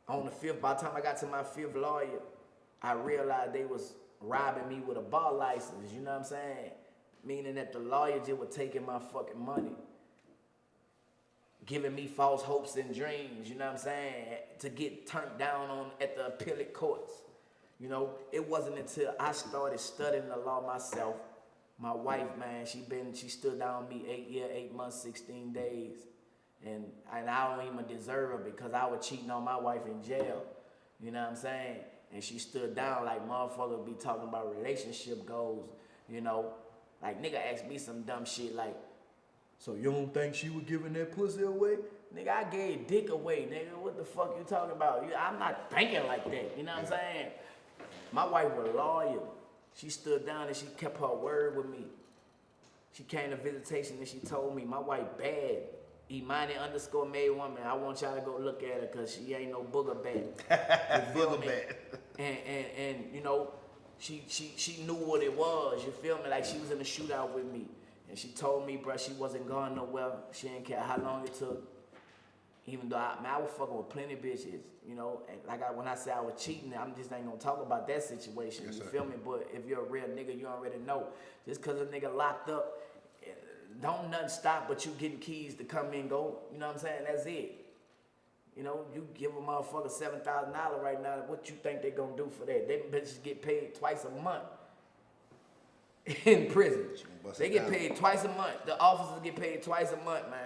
On the 5th, by the time I got to my 5th lawyer, I realized they was robbing me with a bar license, you know what I'm saying? Meaning that the lawyer just was taking my fucking money, giving me false hopes and dreams, you know what I'm saying, to get turned down on at the appellate courts. You know, it wasn't until I started studying the law myself. My wife, man, she stood down me 8 years, 8 months, 16 days. And I don't even deserve her because I was cheating on my wife in jail. You know what I'm saying? And she stood down like motherfuckers be talking about relationship goals, you know. Like nigga asked me some dumb shit like, so you don't think she was giving that pussy away? Nigga, I gave dick away, nigga. What the fuck you talking about? I'm not thinking like that, you know what I'm saying? My wife was loyal. She stood down and she kept her word with me. She came to visitation and she told me, my wife bad. Imani_made woman. I want y'all to go look at her because she ain't no booger bad. Booger bad. And you know, she knew what it was. You feel me? Like she was in a shootout with me. And she told me, bro, she wasn't going nowhere. She didn't care how long it took. Even though I was fucking with plenty of bitches, you know. And like when I say I was cheating, I'm just ain't gonna talk about that situation. Yes, you feel me? But if you're a real nigga, you already know. Just cause a nigga locked up, don't nothing stop but you getting keys to come in, go. You know what I'm saying? That's it. You know, you give a motherfucker $7,000 right now. What you think they gonna do for that? They bitches get paid twice a month in prison. They get paid twice a month. The officers get paid twice a month, man.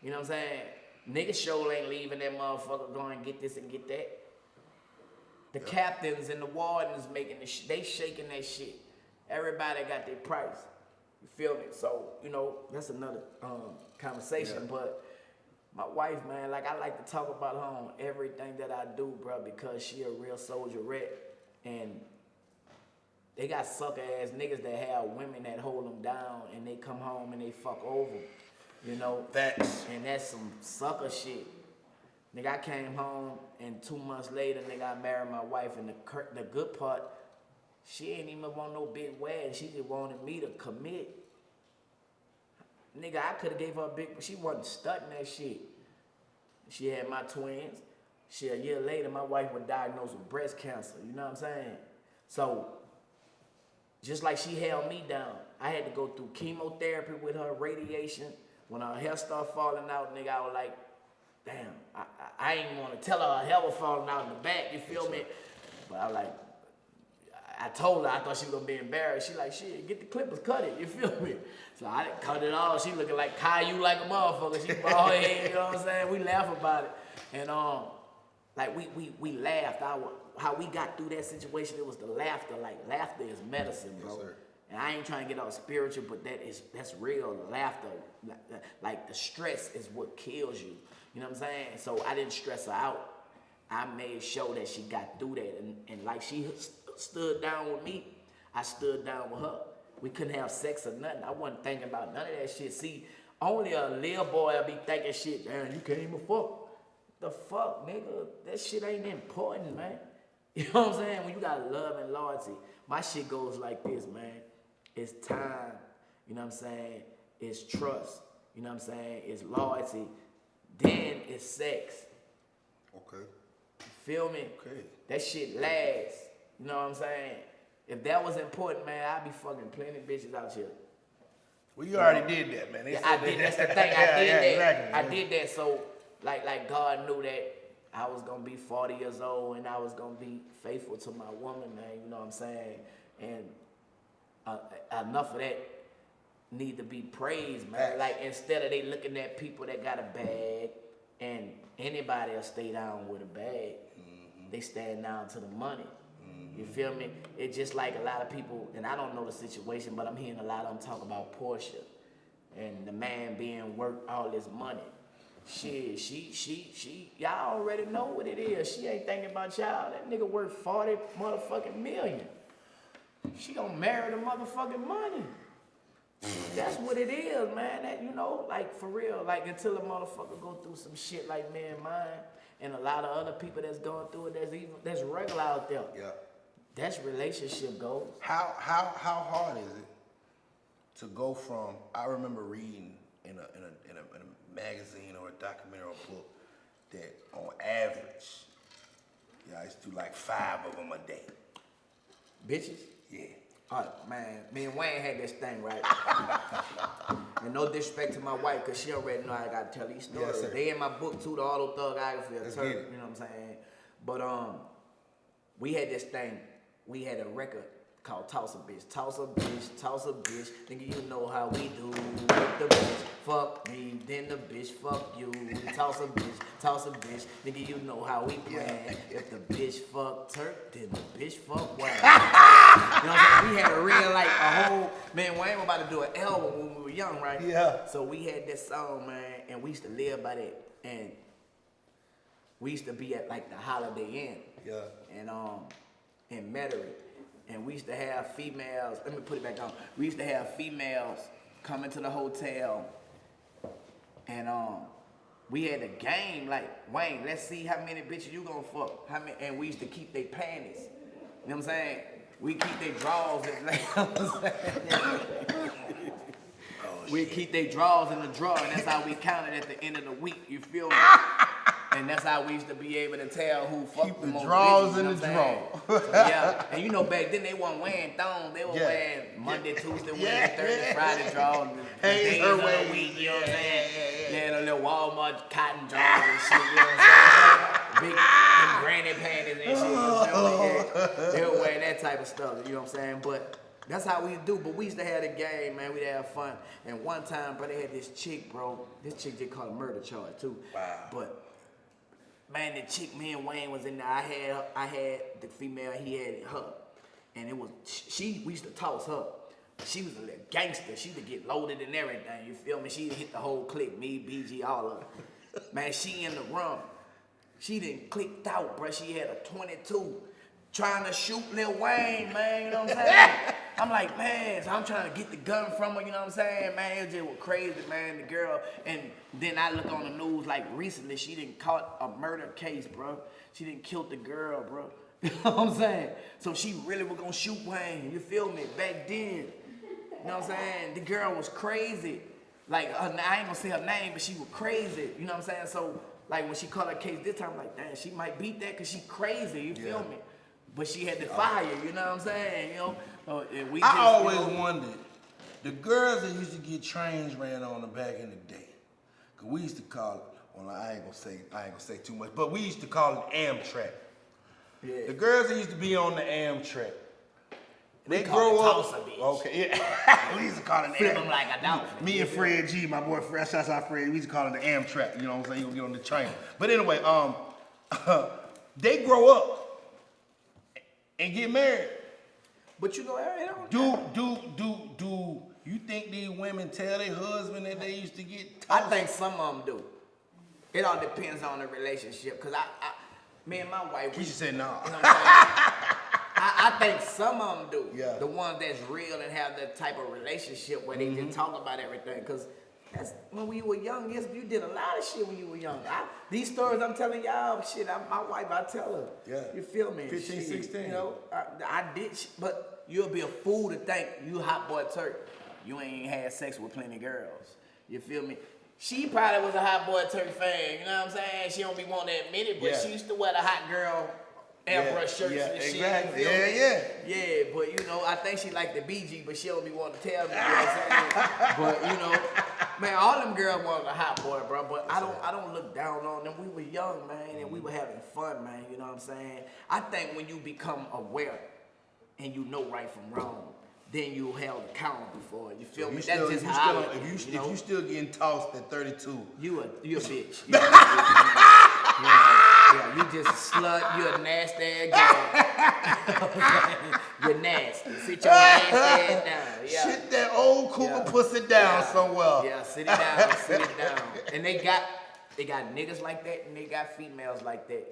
You know what I'm saying? Niggas sure ain't leaving that motherfucker going and get this and get that. The captains and the wardens making the shit. They shaking that shit. Everybody got their price. You feel me? So, you know, that's another conversation. Yeah. But my wife, man, like I like to talk about her on everything that I do, bro, because she a real soldierette. And they got sucker ass niggas that have women that hold them down and they come home and they fuck over. You know, and that's some sucker shit. Nigga, I came home and 2 months later, nigga, I married my wife. And the good part, she ain't even want no big wedding. She just wanted me to commit. Nigga, I could have gave her a big, but she wasn't studying that shit. She had my twins. A year later, my wife was diagnosed with breast cancer. You know what I'm saying? So, just like she held me down, I had to go through chemotherapy with her, radiation. When her hair started falling out, nigga, I was like, damn, I ain't want to tell her hair was falling out in the back, you feel me? But I was like, I told her, I thought she was going to be embarrassed. She like, shit, get the clippers, cut it, you feel me? So I didn't cut it all. She looking like Caillou like a motherfucker. She bald head, you know what I'm saying? We laugh about it. And like we laughed. How we got through that situation, it was the laughter. Like laughter is medicine, bro. Yes, and I ain't trying to get all spiritual, but that's real. Laughter, like the stress is what kills you. You know what I'm saying? So I didn't stress her out. I made sure that she got through that. And like she stood down with me, I stood down with her. We couldn't have sex or nothing. I wasn't thinking about none of that shit. See, only a little boy will be thinking shit, damn, you can't even fuck. The fuck, nigga? That shit ain't important, man. You know what I'm saying? When you got love and loyalty, my shit goes like this, man. It's time, you know what I'm saying? It's trust, you know what I'm saying? It's loyalty. Then it's sex. Okay. You feel me? Okay. That shit lasts, you know what I'm saying? If that was important, man, I'd be fucking plenty of bitches out here. Well, you already did that, man. Yeah, I did. That's the thing. I did that. Exactly, I did that. So, like God knew that I was gonna be 40 years old and I was gonna be faithful to my woman, man. You know what I'm saying? And enough of that need to be praised, man. Like instead of they looking at people that got a bag and anybody will stay down with a bag, they stand down to the money. You feel me? It's just like a lot of people, and I don't know the situation, but I'm hearing a lot of them talk about Portia and the man being worth all this money. Shit, she, y'all already know what it is. She ain't thinking about y'all. That nigga worth 40 motherfucking million. She gonna marry the motherfucking money. That's what it is, man. That, you know, like for real, like until a motherfucker go through some shit like me and mine, and a lot of other people that's going through it, that's regular out there. Yeah. That's relationship goals. How hard is it to go from? I remember reading in a magazine or a documentary or a book that on average, I used to do like 5 of them a day. Bitches? Yeah. Oh, man, me and Wayne had this thing, right? And no disrespect to my wife, because she already know I got to tell these stories. Yes, they in my book, too, the autobiography of Turk, you know what I'm saying? But we had this thing. We had a record called Toss a Bitch. Toss a bitch, toss a bitch. Nigga, you know how we do. If the bitch fuck me, then the bitch fuck you. Toss a bitch, toss a bitch. Nigga, you know how we play. If the bitch fuck Turk, then the bitch fuck Wayne. You know what I'm saying? We had a real, like, a whole, man, Wayne was about to do an album when we were young, right? Yeah. So we had this song, man, and we used to live by that. And we used to be at, like, the Holiday Inn. Yeah. And, in Metairie. And we used to have females, let me put it back on. We used to have females come into the hotel and we had a game like, Wayne, let's see how many bitches you gonna fuck. How many, and we used to keep their panties. You know what I'm saying? We keep their drawers in, like, you know what I'm saying? We keep their drawers in the drawer, and that's how we counted at the end of the week, you feel me? And that's how we used to be able to tell who fucked the most drawers bitches, in you know the what I'm saying? So, yeah, and you know back then they weren't wearing thongs, they were wearing Monday, Tuesday, Wednesday, Thursday, Friday drawers, the days of the week, you know what I'm saying? Yeah, the little Walmart cotton drawers and shit, you know what I'm saying? Big granny panties and shit, you know what I'm saying? They were wearing that type of stuff, you know what I'm saying? But that's how we do, but we used to have the game, man. We'd have fun. And one time, bro, they had this chick, bro. This chick just called a murder charge, too. Wow. But, man, the chick, me and Wayne was in there. I had the female, he had her. And it was, we used to toss her. She was a little gangster. She used to get loaded and everything, you feel me? She hit the whole clique, me, BG, all of it. Man, she in the room. She done clicked out, bro. She had a 22. Trying to shoot Lil Wayne, man, you know what I'm saying? I'm like, man, so I'm trying to get the gun from her, you know what I'm saying? Man, it just was crazy, man, the girl. And then I look on the news, like, recently, she done caught a murder case, bro. She done killed the girl, bro. You know what I'm saying? So she really was gonna shoot Wayne, you feel me? Back then, you know what I'm saying? The girl was crazy. Like, I ain't gonna say her name, but she was crazy, you know what I'm saying? So, like, when she caught her case this time, I'm like, damn, she might beat that because she crazy, you feel me? But she had the fire, you know what I'm saying? You know, I always wondered, the girls that used to get trains ran on them back in the day, cause we used to call it, well, I ain't gonna say too much, but we used to call it Amtrak. Yeah. The girls that used to be on the Amtrak, they grow up. Okay, yeah. We used to call it flip them like a dolphin. Me and Fred G, my boy Fred, shout out Fred, we used to call it the Amtrak. You know what I'm saying? You gonna get on the train. But anyway, they grow up and get married. But you know, do you think these women tell their husband that they used to get tossed? I think some of them do. It all depends on the relationship. Cause me and my wife, we should say no. You know what I'm saying? I think some of them do. Yeah. The ones that's real and have that type of relationship where they just talk about everything. Cause that's when we were young. Yes, you did a lot of shit when you were young. These stories I'm telling y'all, shit, my wife, I tell her. Yeah. You feel me? 15, shit, 16. You know, I did shit, but you'll be a fool to think you hot boy Turk, you ain't had sex with plenty of girls. You feel me? She probably was a hot boy Turk fan, you know what I'm saying? She don't be wanting to admit it, but she used to wear the hot girl airbrush shirts and shit. Exactly. Yeah, but you know, I think she liked the BG, but she don't be wanting to tell me, you know what I'm saying? But you know, man, all them girls wanted a hot boy, bro, but I don't look down on them. We were young, man, and we were having fun, man, you know what I'm saying? I think when you become aware and you know right from wrong, then you held accountable for it. You feel me? That's just how I look at it. If you still getting tossed at 32, you a bitch. Yeah, you just a slut. You a nasty ass girl. You're nasty. Sit your nasty ass down. Yeah. Sit that old cougar pussy down somewhere. Yeah, sit it down. Sit it down. And they got niggas like that, and they got females like that.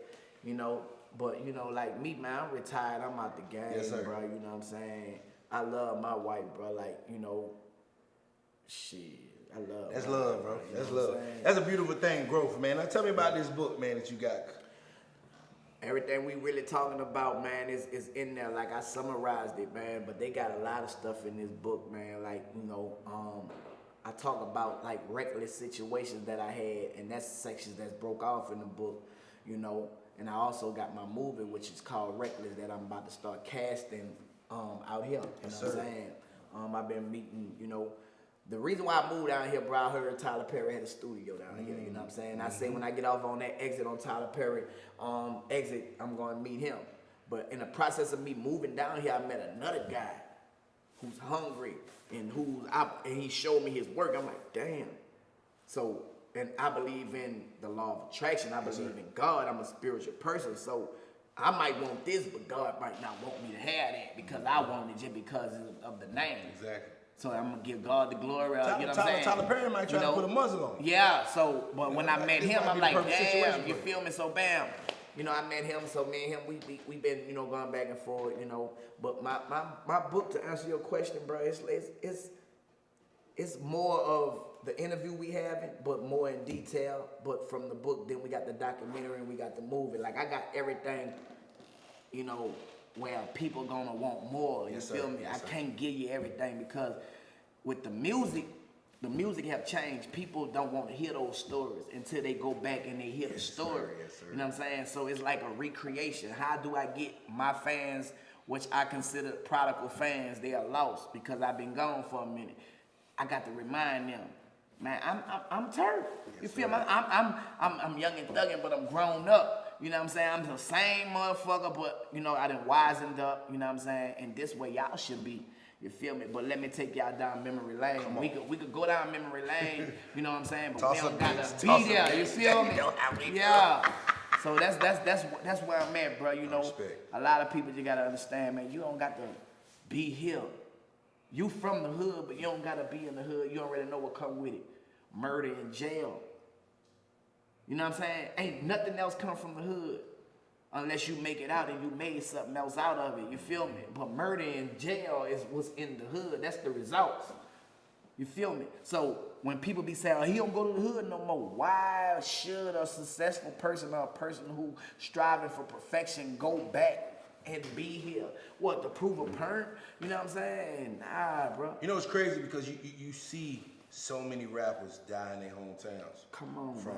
You know, but you know, like me, man, I'm retired. I'm out the game, bro. You know what I'm saying? I love my wife, bro. Like, you know, shit. I love. That's love, bro. That's love. That's a beautiful thing, growth, man. Now tell me about this book, man, that you got. Everything we really talking about, man, is in there. Like, I summarized it, man. But they got a lot of stuff in this book, man. Like, you know, I talk about like reckless situations that I had, and that's sections that's broke off in the book, you know. And I also got my movie, which is called Reckless, that I'm about to start casting out here. You know what I'm saying? I've been meeting, you know. The reason why I moved down here, bro, I heard Tyler Perry had a studio down here, you know what I'm saying? I say when I get off on that exit on Tyler Perry exit, I'm going to meet him. But in the process of me moving down here, I met another guy who's hungry and and he showed me his work. I'm like, damn. So, and I believe in the law of attraction. I believe in God. I'm a spiritual person. So I might want this, but God might not want me to have that because I want it just because of the name. Exactly. So I'm gonna give God the glory. You know what I'm saying? Tyler Perry might try to put a muzzle on. Yeah. So, but when I met him, I'm like, damn, you for feel me? So bam. You know, I met him, so me and him, we been, you know, going back and forth, you know. But my book, to answer your question, bro, it's more of the interview we having, but more in detail. But from the book, then we got the documentary and we got the movie. Like, I got everything, you know, where people gonna want more, you feel me? I can't give you everything because with the music have changed. People don't want to hear those stories until they go back and they hear the story. You know what I'm saying? So it's like a recreation. How do I get my fans, which I consider prodigal fans, they are lost because I've been gone for a minute. I got to remind them, man, I'm Turk. You feel me? I'm young and thugging, but I'm grown up. You know what I'm saying? I'm the same motherfucker, but you know, I done wisened up, you know what I'm saying? And this way y'all should be. You feel me? But let me take y'all down memory lane. We could go down memory lane, you know what I'm saying? But we don't gotta be there. You feel me? Yeah. So that's where I'm at, bro. You know, a lot of people you gotta understand, man. You don't got to be here. You from the hood, but you don't gotta be in the hood. You already know what come with it. Murder and jail. You know what I'm saying? Ain't nothing else come from the hood. Unless you make it out and you made something else out of it, you feel me? But murder and jail is what's in the hood. That's the results. You feel me? So when people be saying, oh, he don't go to the hood no more, why should a successful person or a person who striving for perfection go back and be here? What, to prove a point? You know what I'm saying? Nah, bro. You know, it's crazy because you see so many rappers die in their hometowns. Come on, man.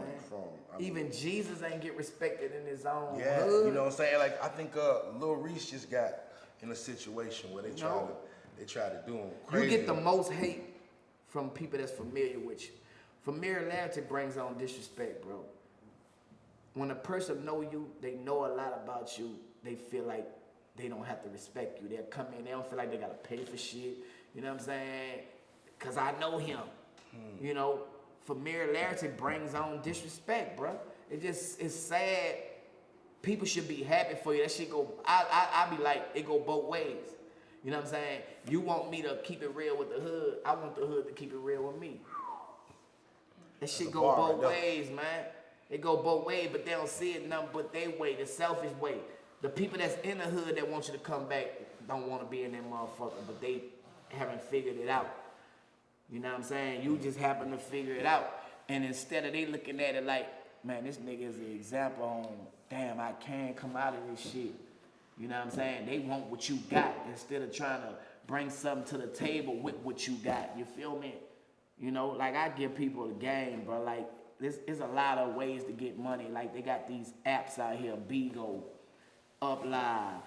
I mean, even Jesus ain't get respected in his own yeah, hood. you know what I'm saying? Like, I think Lil Reese just got in a situation where they try to do him crazy. You get the most hate from people that's familiar with you. Familiarity brings on disrespect, bro. When a person know you, they know a lot about you, they feel like they don't have to respect you. They'll come in, they don't feel like they gotta pay for shit. You know what I'm saying? Cause I know him. You know, familiarity brings on disrespect, bro. It's sad. People should be happy for you. That shit go, I be like, it go both ways. You know what I'm saying? You want me to keep it real with the hood. I want the hood to keep it real with me. That shit go both ways, man. It go both ways, but they don't see it nothing but their way, the selfish way. The people that's in the hood that want you to come back don't want to be in that motherfucker, but they haven't figured it out. You know what I'm saying? You just happen to figure it out. And instead of they looking at it like, man, this nigga is an example on, damn, I can come out of this shit. You know what I'm saying? They want what you got instead of trying to bring something to the table with what you got. You feel me? You know, like I give people the game, bro. Like, there's a lot of ways to get money. Like, they got these apps out here, Bigo, Uplive,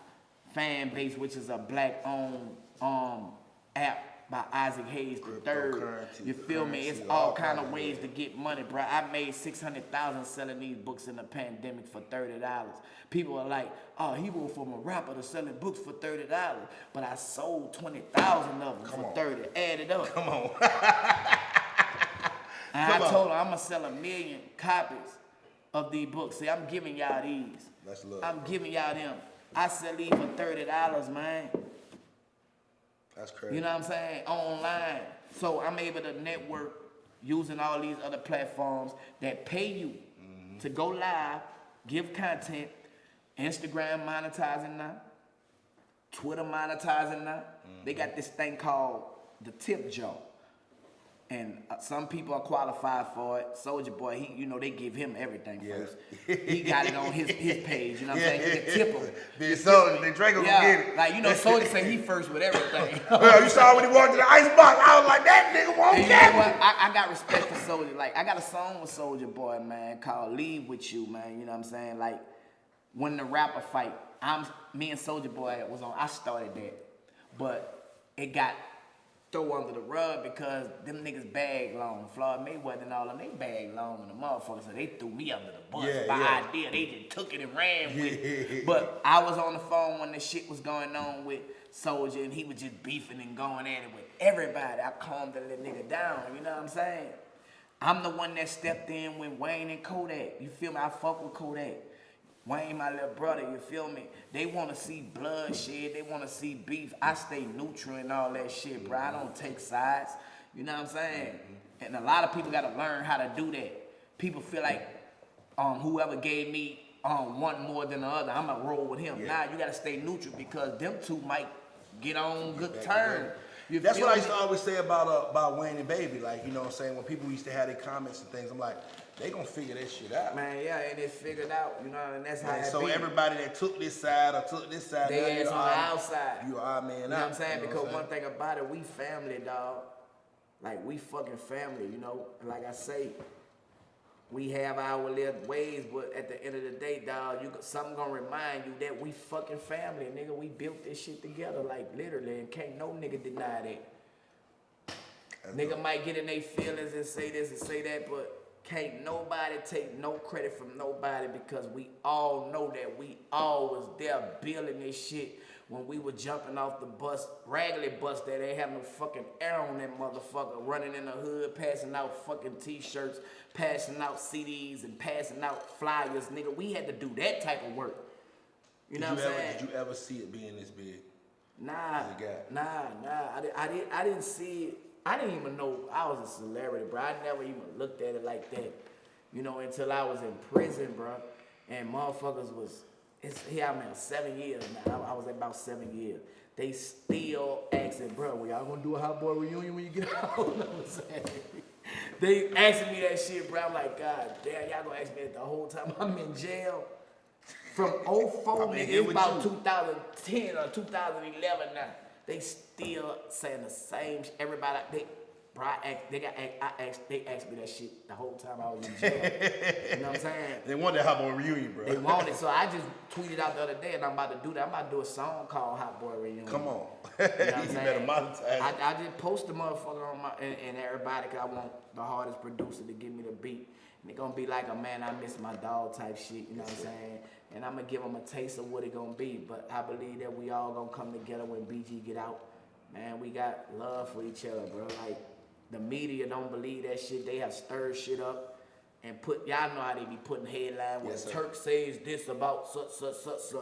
Fanbase, which is a black-owned app by Isaac Hayes III. You feel me? It's all kind of ways to get money, bro. I made $600,000 selling these books in the pandemic for $30. People are like, oh, he went from a rapper to selling books for $30, but I sold 20,000 of them for 30. Add it up. Come on. And I told her I'm gonna sell 1 million copies of these books. See, I'm giving y'all these. That's love. I'm giving y'all them. I sell these for $30, man. That's crazy. You know what I'm saying? Online. So I'm able to network using all these other platforms that pay you to go live, give content, Instagram monetizing now, Twitter monetizing now. They got this thing called the tip jar. And some people are qualified for it. Soulja Boy, he, you know, they give him everything first. He got it on his page, you know what I'm saying? He can tip him. They Draco will get it. Like, you know, Soulja say he first with everything. Well, you saw when he walked to the ice box, I was like, that nigga won't get it. I got respect for Soulja. Like, I got a song with Soulja Boy, man, called Leave With You, man, you know what I'm saying? Like, when the rapper fight, me and Soulja Boy was on, I started that. But it got throw under the rug because them niggas bag long. Floyd Mayweather and all them, they bag long in the motherfuckers, so they threw me under the bus by idea. They just took it and ran with it. But I was on the phone when the shit was going on with Soldier, and he was just beefing and going at it with everybody. I calmed that little nigga down, you know what I'm saying? I'm the one that stepped in with Wayne and Kodak. You feel me? I fuck with Kodak. Wayne, my little brother, you feel me? They want to see bloodshed. They want to see beef. I stay neutral and all that shit, bro. I don't take sides. You know what I'm saying? And a lot of people got to learn how to do that. People feel like whoever gave me one more than the other, I'm going to roll with him. Nah, you got to stay neutral because them two might get on good terms. That's what I used to always say about Wayne and Baby. Like, you know what I'm saying? When people used to have their comments and things, I'm like, they gonna figure that shit out. Man, yeah, and it's figured out, you know, and that's how it so be. Everybody that took this side or took this side, they ass on the outside. You are man out. You know what I'm saying? You know because one thing about it, we family, dog. Like, we fucking family, you know? Like I say, we have our little ways, but at the end of the day, dog, something gonna remind you that we fucking family, nigga. We built this shit together, like, literally, and can't no nigga deny that. Nigga might get in their feelings and say this and say that, but can't nobody take no credit from nobody because we all know that we all was there building this shit when we were jumping off the bus, raggedy bus that ain't have no fucking air on that motherfucker, running in the hood, passing out fucking t-shirts, passing out CDs and passing out flyers, nigga. We had to do that type of work. You know what I'm saying? Did you ever see it being this big? Nah. I didn't see it. I didn't even know I was a celebrity, bro. I never even looked at it like that, you know, until I was in prison, bro. And motherfuckers I'm in 7 years now. I was at about 7 years. They still asking, bro, well, y'all gonna do a Hot Boy reunion when you get out? You know what I'm saying? They asking me that shit, bro. I'm like, God damn, y'all gonna ask me that the whole time I'm in jail? From 04, nigga, it's about 2010 or 2011 now. They still saying the same shit. Everybody, they asked me that shit the whole time I was in jail. You know what I'm saying? They want that Hot Boy reunion, bro. They want it. So I just tweeted out the other day, and I'm about to do that. I'm about to do a song called Hot Boy Reunion. Come on. You know what I'm saying? Better monetize. I just post the motherfucker on and everybody, because I want the hardest producer to give me the beat. And it gonna be like a man, I miss my dog type shit, you know what I'm saying? And I'm gonna give them a taste of what it gonna be. But I believe that we all gonna come together when BG get out. Man, we got love for each other, bro. Like, the media don't believe that shit. They have stirred shit up and y'all know how they be putting headline where Turk says this about such.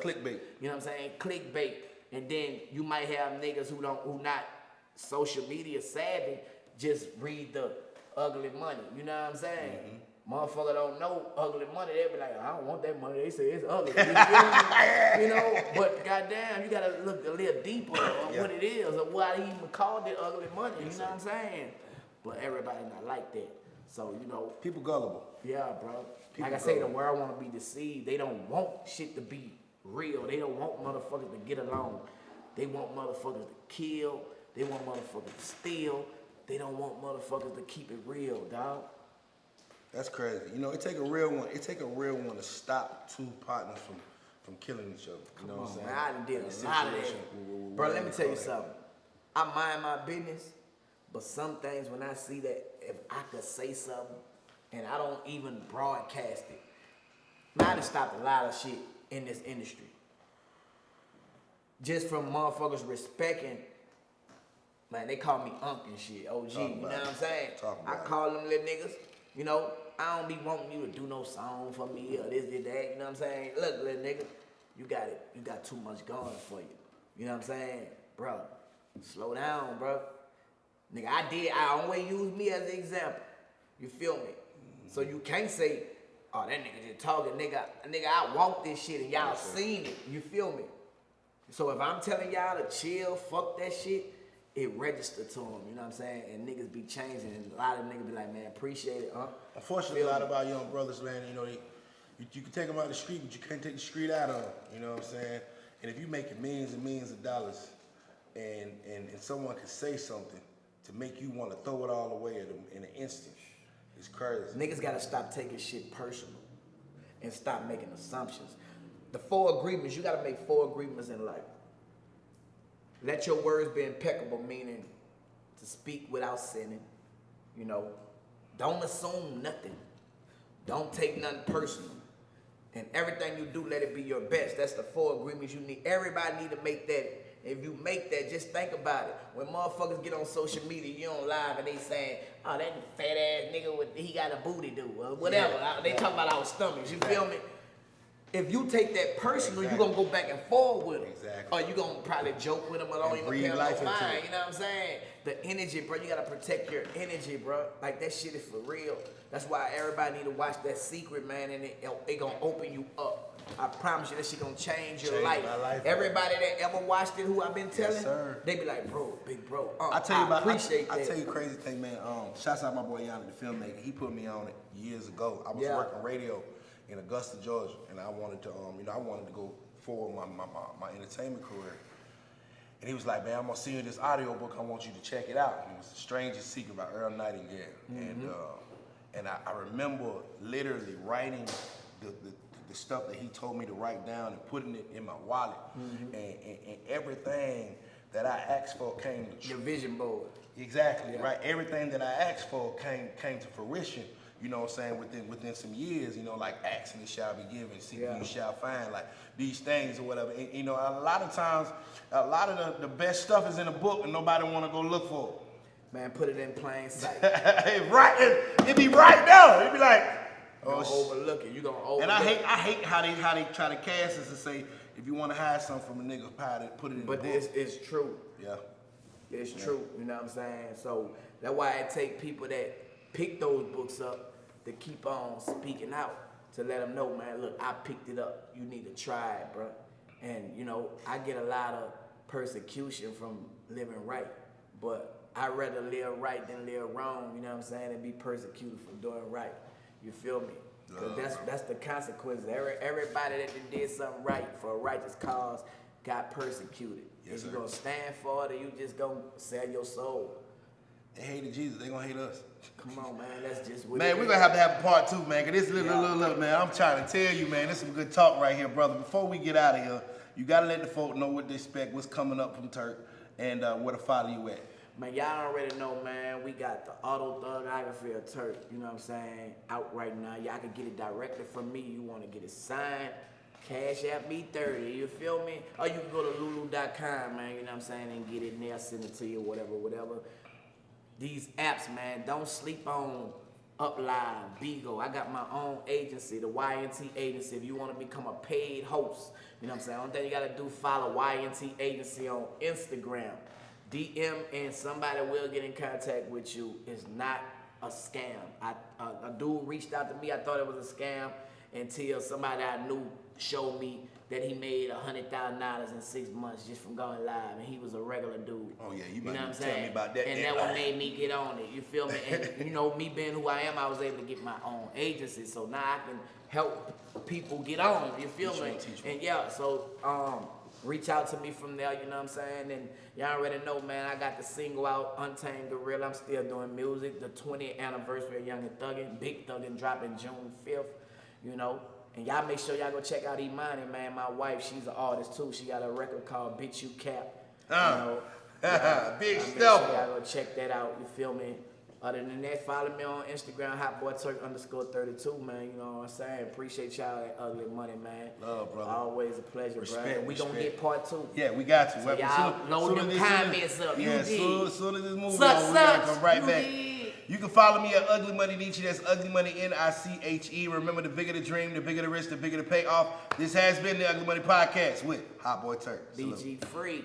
Clickbait. You know what I'm saying? Clickbait. And then you might have niggas who not social media savvy, just read the ugly money. You know what I'm saying? Mm-hmm. Motherfucker don't know ugly money. They be like, I don't want that money. They say it's ugly. You feel me? You know, but goddamn, you gotta look a little deeper on what it is or why he even called it ugly money. You know what I'm saying? But everybody not like that. So, you know. People gullible. Yeah, bro. Like I say, the world want to be deceived. They don't want shit to be real. They don't want motherfuckers to get along. They want motherfuckers to kill. They want motherfuckers to steal. They don't want motherfuckers to keep it real, dog. That's crazy. You know, it take a real one. It take a real one to stop two partners from killing each other. You know what I'm saying? Man, I done did a lot of that. Bro, let me tell you something. I mind my business, but some things when I see that if I could say something and I don't even broadcast it, man, I done stopped a lot of shit in this industry. Just from motherfuckers respecting, man, they call me Unc and shit, OG, you know what I'm saying? I call them little niggas, you know, I don't be wanting you to do no song for me or this, that, you know what I'm saying? Look, little nigga, you got it. You got too much going for you. You know what I'm saying? Bro, slow down, bro. Nigga, I always use me as an example. You feel me? Mm-hmm. So you can't say, oh, that nigga just talking. Nigga, I walk this shit and y'all seen it. You feel me? So if I'm telling y'all to chill, fuck that shit, it registered to them, you know what I'm saying? And niggas be changing, and a lot of niggas be like, man, appreciate it, huh? Unfortunately, a lot of our young brothers, man, you know, you can take them out the street, but you can't take the street out of them, you know what I'm saying? And if you making millions and millions of dollars, and someone can say something to make you want to throw it all away at them in an instant, it's crazy. Niggas gotta stop taking shit personal and stop making assumptions. The 4 agreements, you gotta make 4 agreements in life. Let your words be impeccable, meaning to speak without sinning. You know, don't assume nothing. Don't take nothing personal. And everything you do, let it be your best. That's the 4 agreements you need. Everybody need to make that. If you make that, just think about it. When motherfuckers get on social media, you on live, and they saying, oh, that fat ass nigga, he got a booty do, or whatever. Yeah. They talk about our stomachs, you feel me? If you take that personal, you're gonna go back and forth with them. Exactly. Or you gonna probably joke with them or don't even breathe pay them life no into mind, it. you know what I'm saying? The energy, bro, you gotta protect your energy, bro. Like, that shit is for real. That's why everybody need to watch that Secret, man, and it gonna open you up. I promise you, that shit gonna change your life. My life. Everybody that ever watched it, who I've been telling, sir. they be like, bro, big bro. I tell you about. appreciate I that. tell you a crazy thing, man. Shouts out my boy Yanni, the filmmaker. He put me on it years ago. I was working radio in Augusta, Georgia, and I wanted to, I wanted to go forward my entertainment career. And he was like, man, I'm gonna send you this audio book. I want you to check it out. And it was The Strangest Secret by Earl Nightingale. And I remember literally writing the stuff that he told me to write down and putting it in my wallet. And everything that I asked for came to Your vision board. Exactly, right? Everything that I asked for came to fruition, you know what I'm saying, within some years, you know, like asking it shall be given, seeking you shall find, like these things or whatever. And, you know, a lot of times, a lot of the best stuff is in a book and nobody want to go look for it. Man, put it in plain sight. It be right there. It be like, You're gonna overlook it. You gonna overlook it. And I hate how they try to cast us and say, if you want to hide something from a nigga, put it in the book. But it's true. Yeah. It's true, you know what I'm saying? So that's why I take people that pick those books up to keep on speaking out, to let them know, man, look, I picked it up. You need to try it, bro. And, you know, I get a lot of persecution from living right, but I'd rather live right than live wrong, you know what I'm saying, and be persecuted for doing right. You feel me? Because that's the consequences. Everybody that did something right for a righteous cause got persecuted. Is you gonna stand for it, or you just gonna sell your soul? They hated Jesus, they gonna hate us. Come on, man, that's just what Man, we're gonna have to have a part 2, man, cause this little, man, I'm trying to tell you, man, this is some good talk right here, brother. Before we get out of here, you gotta let the folk know what to expect, what's coming up from Turk, and where to follow you at. Man, y'all already know, man, we got the autobiography of Turk, you know what I'm saying, out right now. Y'all can get it directly from me. You wanna get it signed, Cash App me 30, you feel me? Or you can go to lulu.com, man, you know what I'm saying, and get it there, send it to you, whatever. These apps, man, don't sleep on Upline, Bigo. I got my own agency, the YNT Agency. If you want to become a paid host, you know what I'm saying, only thing you got to do, follow YNT Agency on Instagram. DM and somebody will get in contact with you. It's not a scam. A dude reached out to me, I thought it was a scam, until somebody I knew showed me that he made $100,000 in 6 months just from going live, and he was a regular dude. Oh yeah, you know what I'm tell saying? me about that. And that one made me get on it. You feel me? And you know, me being who I am, I was able to get my own agency, so now I can help people get on. You feel me? And yeah, so reach out to me from there. You know what I'm saying? And y'all already know, man. I got the single out, Untamed Gorilla. I'm still doing music. The 20th anniversary of Young and Thuggin', Big Thuggin', dropping June 5th. You know. And y'all make sure y'all go check out Imani, man. My wife, she's an artist too. She got a record called Bitch You Cap. You know, big stuff. stuff. Sure y'all go check that out. You feel me? Other than that, follow me on Instagram, Boy Turk _32, man. You know what I'm saying? Appreciate y'all that ugly money, man. Love, brother. Always a pleasure, Respect, bro. We gonna get part 2. Yeah, we got you. So y'all load them comments up. Yeah, You did. as soon as this movie Such, on, we gotta come right you back. did. You can follow me at Ugly Money Nietzsche. That's Ugly Money NICHE. Remember, the bigger the dream, the bigger the risk, the bigger the payoff. This has been the Ugly Money Podcast with Hot Boy Turk. BG Free.